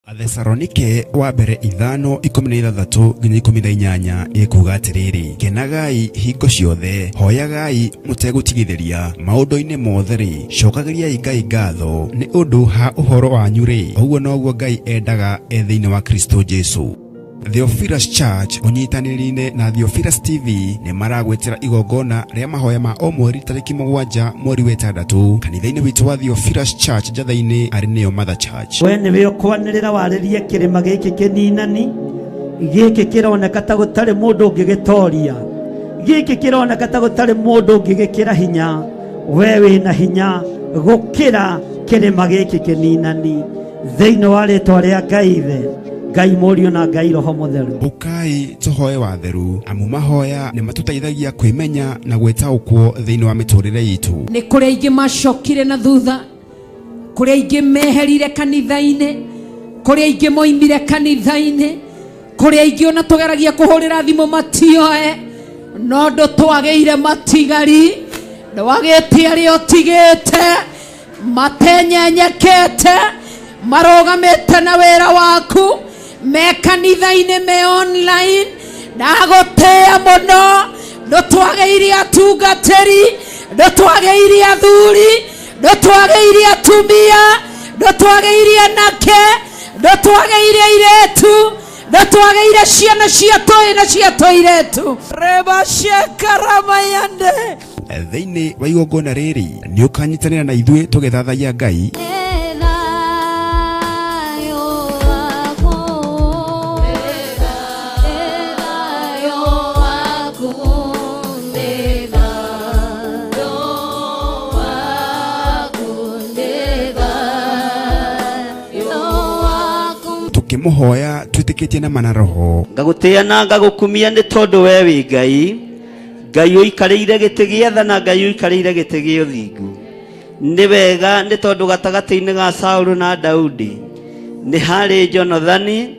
Athesalonike wa mbere 5:16 nginya 18 ikuga atiriri kenagai hingo ciothe hoyagai mutegutigithĩria maũndũ-inĩ mothe ri cokagĩriai Ngai ngatho nĩ ũndũ ha ũhoro wanyu ri ũguo noguo Ngai endaga thĩinĩ wa Kristo Jesũ. Theophilus Church unyitanĩri-inĩ na Theophilus TV nĩ maragwetera igongona rĩa mahoya ma o mweri tarĩki 7 mweri wa 6 kanitha-inĩ witũ wa Theophilus Church njatha-inĩ arĩ nĩyo Mother Church. We nĩwe ũkwanĩrĩra warĩrie kĩrĩma gĩkĩ kĩninani gĩkĩ kĩroneka ta gũtarĩ mũndũ ũngĩgĩtoria gĩkĩ kĩroneka ta gũtarĩ mũndũ ũngĩgĩkĩra hinya we wĩna hinya gũkĩra kĩrĩma gĩkĩ kĩninani thĩinĩ wa rĩĩtwa rĩa Ngai Ithe Ngai Mũriũ na Ngai Roho Mũtheru. Ukai tuhoe watheru amu mahoya nĩ matũteithagia kwĩmenya na gwĩtaũkwo thĩinĩ wa mĩtũrĩre itũ. Nĩ kũrĩ aingĩ macokire na thutha, kũrĩ aingĩ meherire kanitha-inĩ, kũrĩ aingĩ moimire kanitha-inĩ, kũrĩ aingĩ ona tũgeragia kũhũrĩra thimũ matioe, no ndũtwagĩire matigari, ndwagĩte arĩa ũtigĩte, matenyenyekete, marogamĩte na wĩra waku, me kanitha-inĩ me online, ndagũtĩĩa mũno, ndũtwagĩire atungatĩri, ndũtwagĩire athuri, ndũtwagĩire atumia, ndũtwagĩire anake, ndũtwagĩire airĩtu, ndũtwagĩire ciana cia tũĩ na cia tũirĩtu. Reba shekaramayande. Thĩinĩ wa igongona rĩrĩ nĩ ũkanyitanĩra na ithuĩ tũgĩthathaiya Ngai. Muhoya twitikitie na mana roho ngagũtĩa na ngagũkumia nĩ tondũ we wĩ Ngai Ngai ũikarĩire gĩtĩ gĩa tha na Ngai ũikarĩire gĩtĩ gĩa ũthingu. Nĩ wega nĩ tondũ gatagatĩ-inĩ ga Saũlũ na Daudi nĩ harĩ Jonathani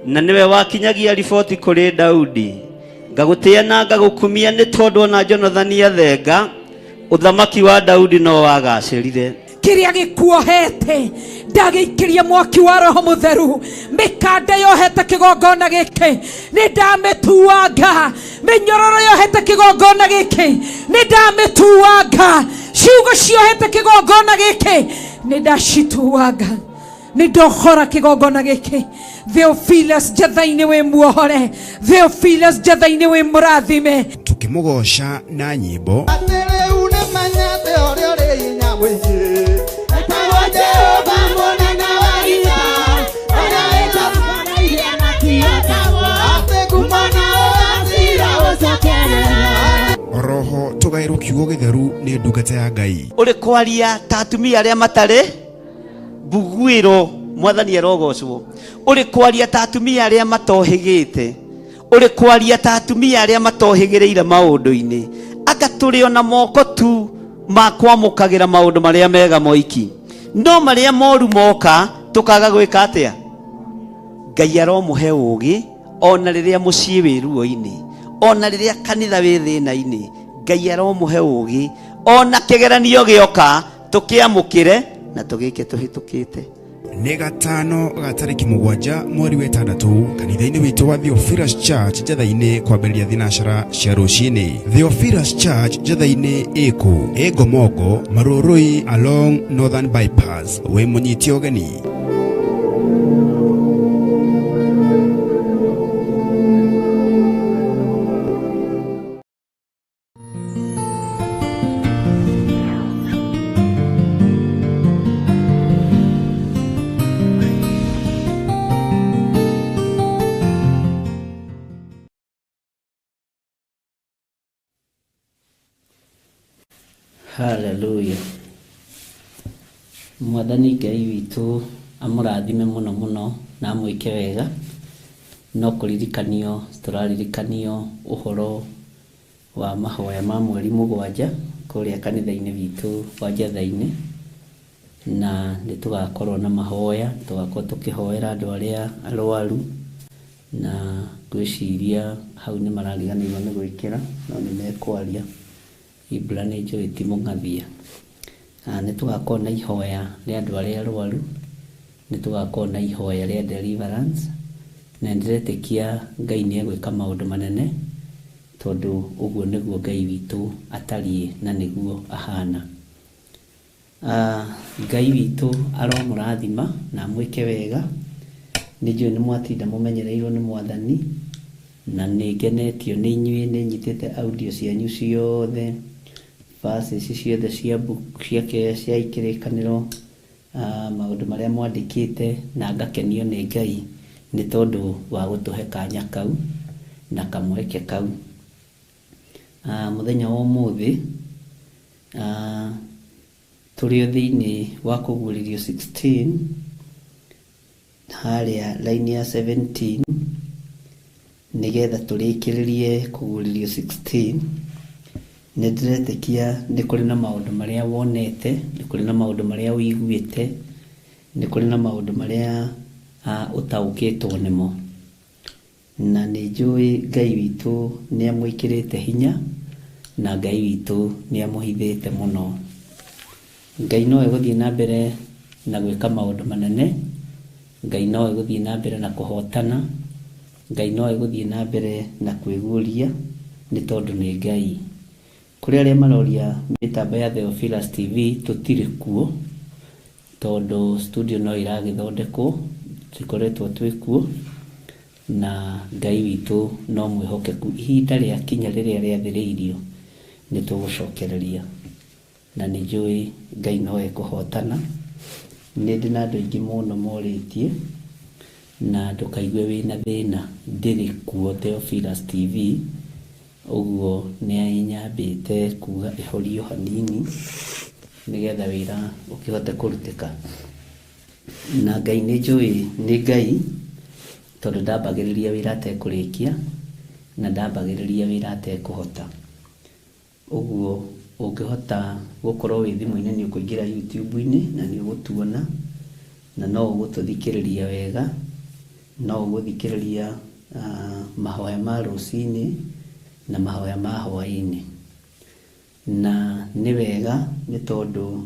na nĩwe wakinyagia riboti kũrĩ Daudi. Ngagũtĩa na ngagũkumia nĩ tondũ ona Jonathani athenga ũthamaki wa Daudi no wagacĩrire. kiria gikuohete ndagĩikĩria mwaki wa Roho Mũtheru. Mĩkanda yohete kĩgongona gĩkĩ nĩ ndamĩtuanga. Mĩnyororo yohete kĩgongona gĩkĩ nĩ ndamĩtuanga. Ciugo ciohete kĩgongona gĩkĩ nĩ ndacituanga. Nĩ ndohora kĩgongona gĩkĩ. Theophilus Njatha-inĩ wĩ muohore. Theophilus Njatha-inĩ wĩ mũrathime. Tukimũgoca na nyĩmbo oroho tugairwo kiugo gĩtheru nĩ ndungata ya Ngai. Uri kwaria ta atumia arĩa matarĩ mbuguĩro. Mwathani arogocwo. Uri kwaria ta atumia arĩa matohĩgĩte. Uri kwaria ta atumia arĩa matohĩgĩrĩire maũndũ-inĩ. Anga tũrĩ ona moko tu ma kwamũkagĩra maũndũ marĩa mega moiki, no marĩa moru moka tũkaga gwĩka atĩa? Ngai aromũhe ũũgĩ ona rĩrĩa mũciĩ wĩ ruo-inĩ, ona rĩrĩa kanitha wĩ thĩna-inĩ. Ngai aromũhe ũũgĩ ona kĩgeranio gĩoka tũkĩamũkĩre na tũgĩke tũhĩtũkĩte. Nĩ gatano ga tarĩki 7 mweri wa 6 kanitha-inĩ witũ wa Theophilus Church Njatha-inĩ kwambĩrĩria thinacara cia rũcinĩ. Theophilus Church Njatha-inĩ ĩkũ Ngomongo Marũrũi along Northern Bypass. Wĩ mũnyiti ũgeni. Hallelujah. Mwathani Ngai witũ amũrathime mũno mũno na amwĩke wega. No kũririkanio tũraririkanio ũhoro wa mahoya ma mweri 7 kũrĩa kanitha-inĩ witũ wa Njatha-inĩ, na nĩ tũgakorwo na mahoya, tũgakorwo tũkĩhoera andũ arĩa arwaru, na gwĩciria hau nĩ marariganĩirwo nĩ gwĩkĩra no nĩ mekwaria ibura nĩ njũĩ ti mũng'athia. Nĩ tũgakorwo na ihoya rĩa andũ arĩa arwaru, nĩ tũgakorwo na ihoya rĩa deliverance, na ndĩretĩkia Ngai nĩ egwĩka maũndũ manene tondũ ũguo nĩguo Ngai witũ atariĩ na nĩguo ahana. Ngai witũ aromũrathima na mwĩke wega. Nĩ njũĩ nĩ mwatinda mũmenyereirwo nĩ Mwathani, na nĩ ngenetio nĩ inyuĩ nĩ nyitĩte audio cianyu ciothe, verses ciothe cia book cia ikĩrĩkanĩro, maũndũ marĩa mwandĩkĩte, na ngakenio nĩ Ngai nĩ tondũ wa gũtũhe kanya kau na kamweke kau. Mũthenya wa ũmũthĩ tũrĩ thĩinĩ wa kũguũrĩrio 16 harĩa line ya 17 nĩgetha tũrĩkĩrĩrie kũguũrĩrio 16. Nĩ ndĩretĩkia nĩ kũrĩ na maũndũ marĩa wonete, nĩ kũrĩ na maũndũ marĩa ũiguĩte, nĩ kũrĩ na maũndũ marĩa ũtaũkĩtwo nĩmo, na nĩ njũĩ Ngai witũ nĩ amwĩkĩrĩte hinya na Ngai witũ nĩ amũhithĩte mũno. Ngai no egũthiĩ na mbere na gwĩka maũndũ manene. Ngai no egũthiĩ na mbere na kũhotana. Ngai no egũthiĩ na mbere na kwĩguũria nĩ tondũ nĩ Ngai. Kũrĩ arĩa maroria mĩtambo ya Theophilus TV tũtirĩ kuo tondũ studio no iragĩthondekwo, tikoretwo twĩ kuo, na Ngai witũ no mwĩhokeku. Ihinda rĩa kinya rĩrĩa rĩathĩrĩirio nĩ tũgũcokereria, na nĩ njũĩ Ngai no ekũhotana. Nĩ ndĩ na andũ aingĩ mũno morĩtie, na ndũkaigue wĩna thĩna, ndĩrĩ kuo Theophilus TV. Ũguo nĩ ainyambĩte kuga ehorio hanini nĩgetha wĩra ũkĩhote kũrutĩka. Na Ngai nĩ njũĩ nĩ Ngai tondũ ndambagĩrĩria wĩra atekũrĩkia na ndambagĩrĩria wĩra atekũhota. Ũguo ũngĩhota gũkorwo wĩ thimũ-inĩ nĩ ũkũingĩra YouTube-inĩ na nĩ ũgũtuona, na no ũgũtũthikĩrĩria wega, no ũgũthikĩrĩria mahoya ma rũcinĩ na mahoya ma hwaĩ-inĩ. Na nĩ wega nĩ tondũ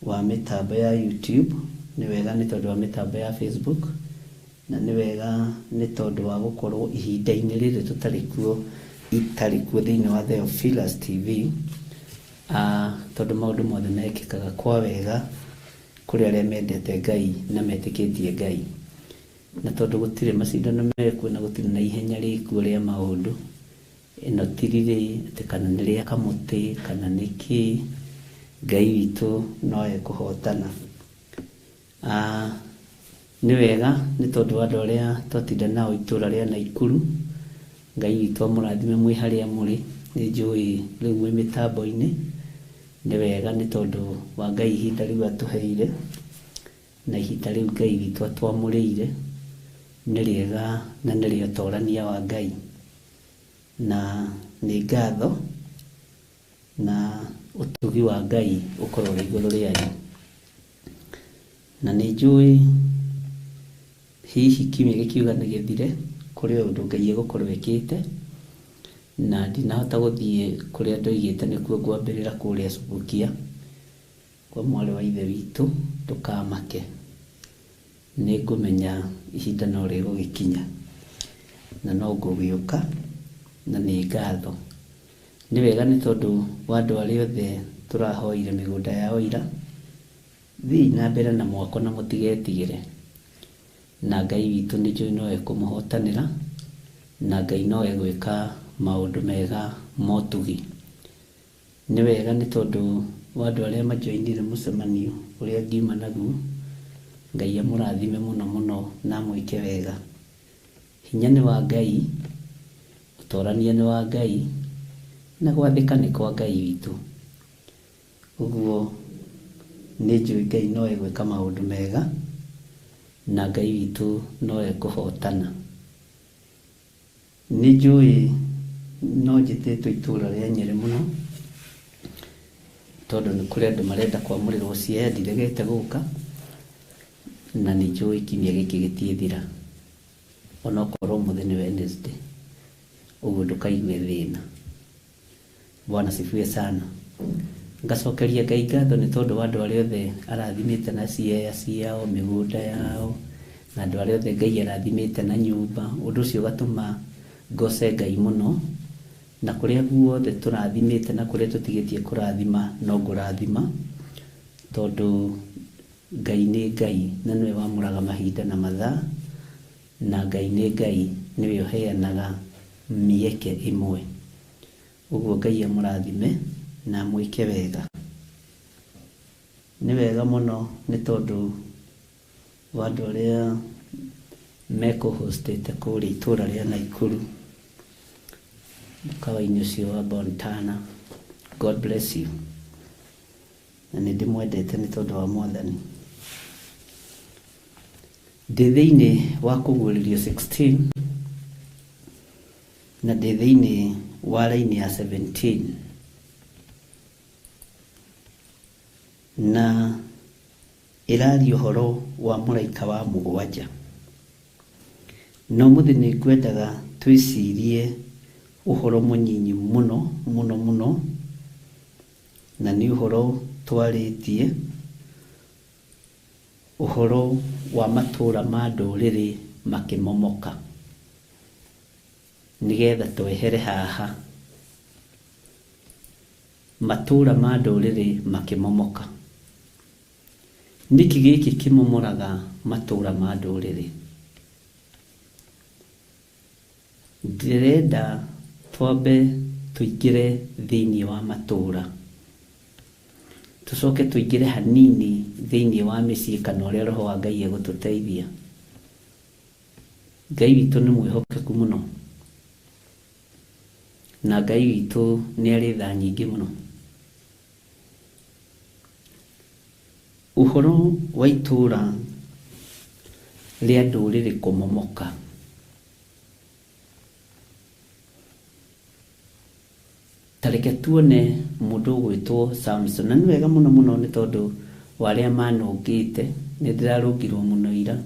wa mitambo ya YouTube, ni wega ni tondu wa mitambo ya Facebook, na ni wega ni tondu wa gukorwo ihinda-ini riri itari kuo thiini wa Theophilus TV, tondu maundu mothe mekikaga kwa wega kuri aria mendete Ngai na metikitie Ngai, na tondu gutire macindano mekuo na gutire na ihenya rikuo ria maundu, ino tirire ati kana ni ria kamuti kana niki, Ngai witu noe kuhotana. Ni wega ni tondu andu aria twatinda nao itura ria Naikuru, Ngai witu amurathime mwi haria muri, ni njui riu mwi mitambo-ini. Ni wega ni tondu wa Ngai ihinda riu atuheire, na ihinda riu Ngai witu atwamurire ni riega na ni rio torania wa Ngai, na ni ngatho na utugi wa Ngai ukorwo ri iguru rianyu. Na ni njui hihi kiumia gikiuga ni githire kuri undu Ngai egukorwo ekite, na ndinahota guthie kuri andu igite nikuo ngwambirira kuria Subukia kwa mwari wa ithe witu tukamake. Ni ngumenya ihinda no rigugikinya na no ngugiuka, na ni ngatho. Ni wega ni tondu wa andu aria othe turahoire migunda yao ira, thii na mbere na mwako na mutigetigire, na Ngai witu ni njui no ekumuhotanira, na Ngai no egwika maundu mega motugi. Ni wega ni tondu wa andu aria majoinire mucemanio uria ngiuma naguo, Ngai amurathime muno muno na mwike wega. Hinya ni wa Ngai, utorania ni wa Ngai, na gwathika ni kwa Ngai witu. Uguo ni njui Ngai no egwika maundu mega, na Ngai witu no ekuhotana. Ni njui no njititwo itura ria Nyeri muno, tondu ni kuri andu marenda kwamurirwo CIE ndiregete guka, na ni njui kiumia giki gitiethira, ona okorwo muthi ni Wednesday, uguo ndukaigue thina. Bwana sifiwe sana. Ngacokeria Ngai ngatho ni tondu wa andu aria othe arathimite na CIE ciao, migunda yao, na andu aria othe Ngai arathimite na nyumba. Undu ucio gatuma ngoce Ngai muno, na kuria guothe turathimite na kuria tutigitie kurathima no ngurathima, tondu Ngai ni Ngai na niwe wamuraga mahinda na mathaa, na Ngai ni Ngai niwe uheanaga mieke imwe. Uguo Ngai amurathime na mwike wega. Ni wega muno ni tondu wa andu aria mekuhostete kuria itura ria Naikuru, mukawa-ini ucio wa Bontana. God bless you, na ni ndimwendete ni tondu wa Mwathani. Ndi thiini wa Kũguũrĩrio 16 na ndi thiini wa raini ya 17, na iraria uhoro wa mũraika wa mũgwanja. No muthi ni ngwendaga twicirie uhoro munyinyi muno muno muno, na ni uhoro twaritie uhoro wa matura ma ndũrĩrĩ makimomoka, nigetha twehere haha. Matura ma ndũrĩrĩ makimomoka. Niki giki kimomoraga matura ma ndũrĩrĩ? Ndirenda twambe tuingire thiini wa matura, tucoke tuingire hanini thiini wa micii kana uria Roho wa Ngai egututeithia. Ngai witu ni mwihokeku muno, na Ngai witu ni ari tha nyingi muno. Uhoro wa itura ria ndũrĩrĩ kumomoka. Tareke tuone mundu ugwitwo Samson, na ni wega muno muno ni tondu wa aria manungite. Ni ndirarungirwo muno ira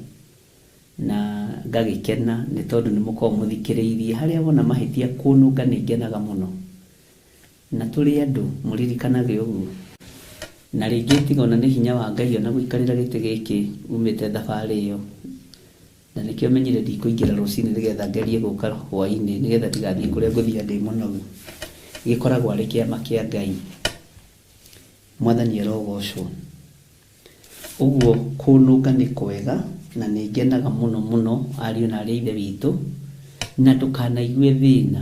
na ngagikena ni tondu ni mukorwo muthikiriirie haria wona mahitia kununga ni ngenaga muno. Na turi andu muririkanaga uguo, na rĩngĩ tigona nĩ hinya wa Ngai ona gũikarĩra gĩtĩ gĩkĩ umĩte thabarĩ ĩyo, na nĩkĩo menyire ndikũingĩra rũcinĩ nĩgetha ngerie gũka hwainĩ nĩgetha ndigathiĩ kũrĩa ngũthiaga ndĩ mũnogu. Gĩkoragwo arĩ kĩama kĩa Ngai. Mwathani arogocwo. Ũguo kũnũnga nĩ kwega na nĩ ngenaga mũno mũno ariũ na arĩa ithe witũ, na ndũkanaigue thĩna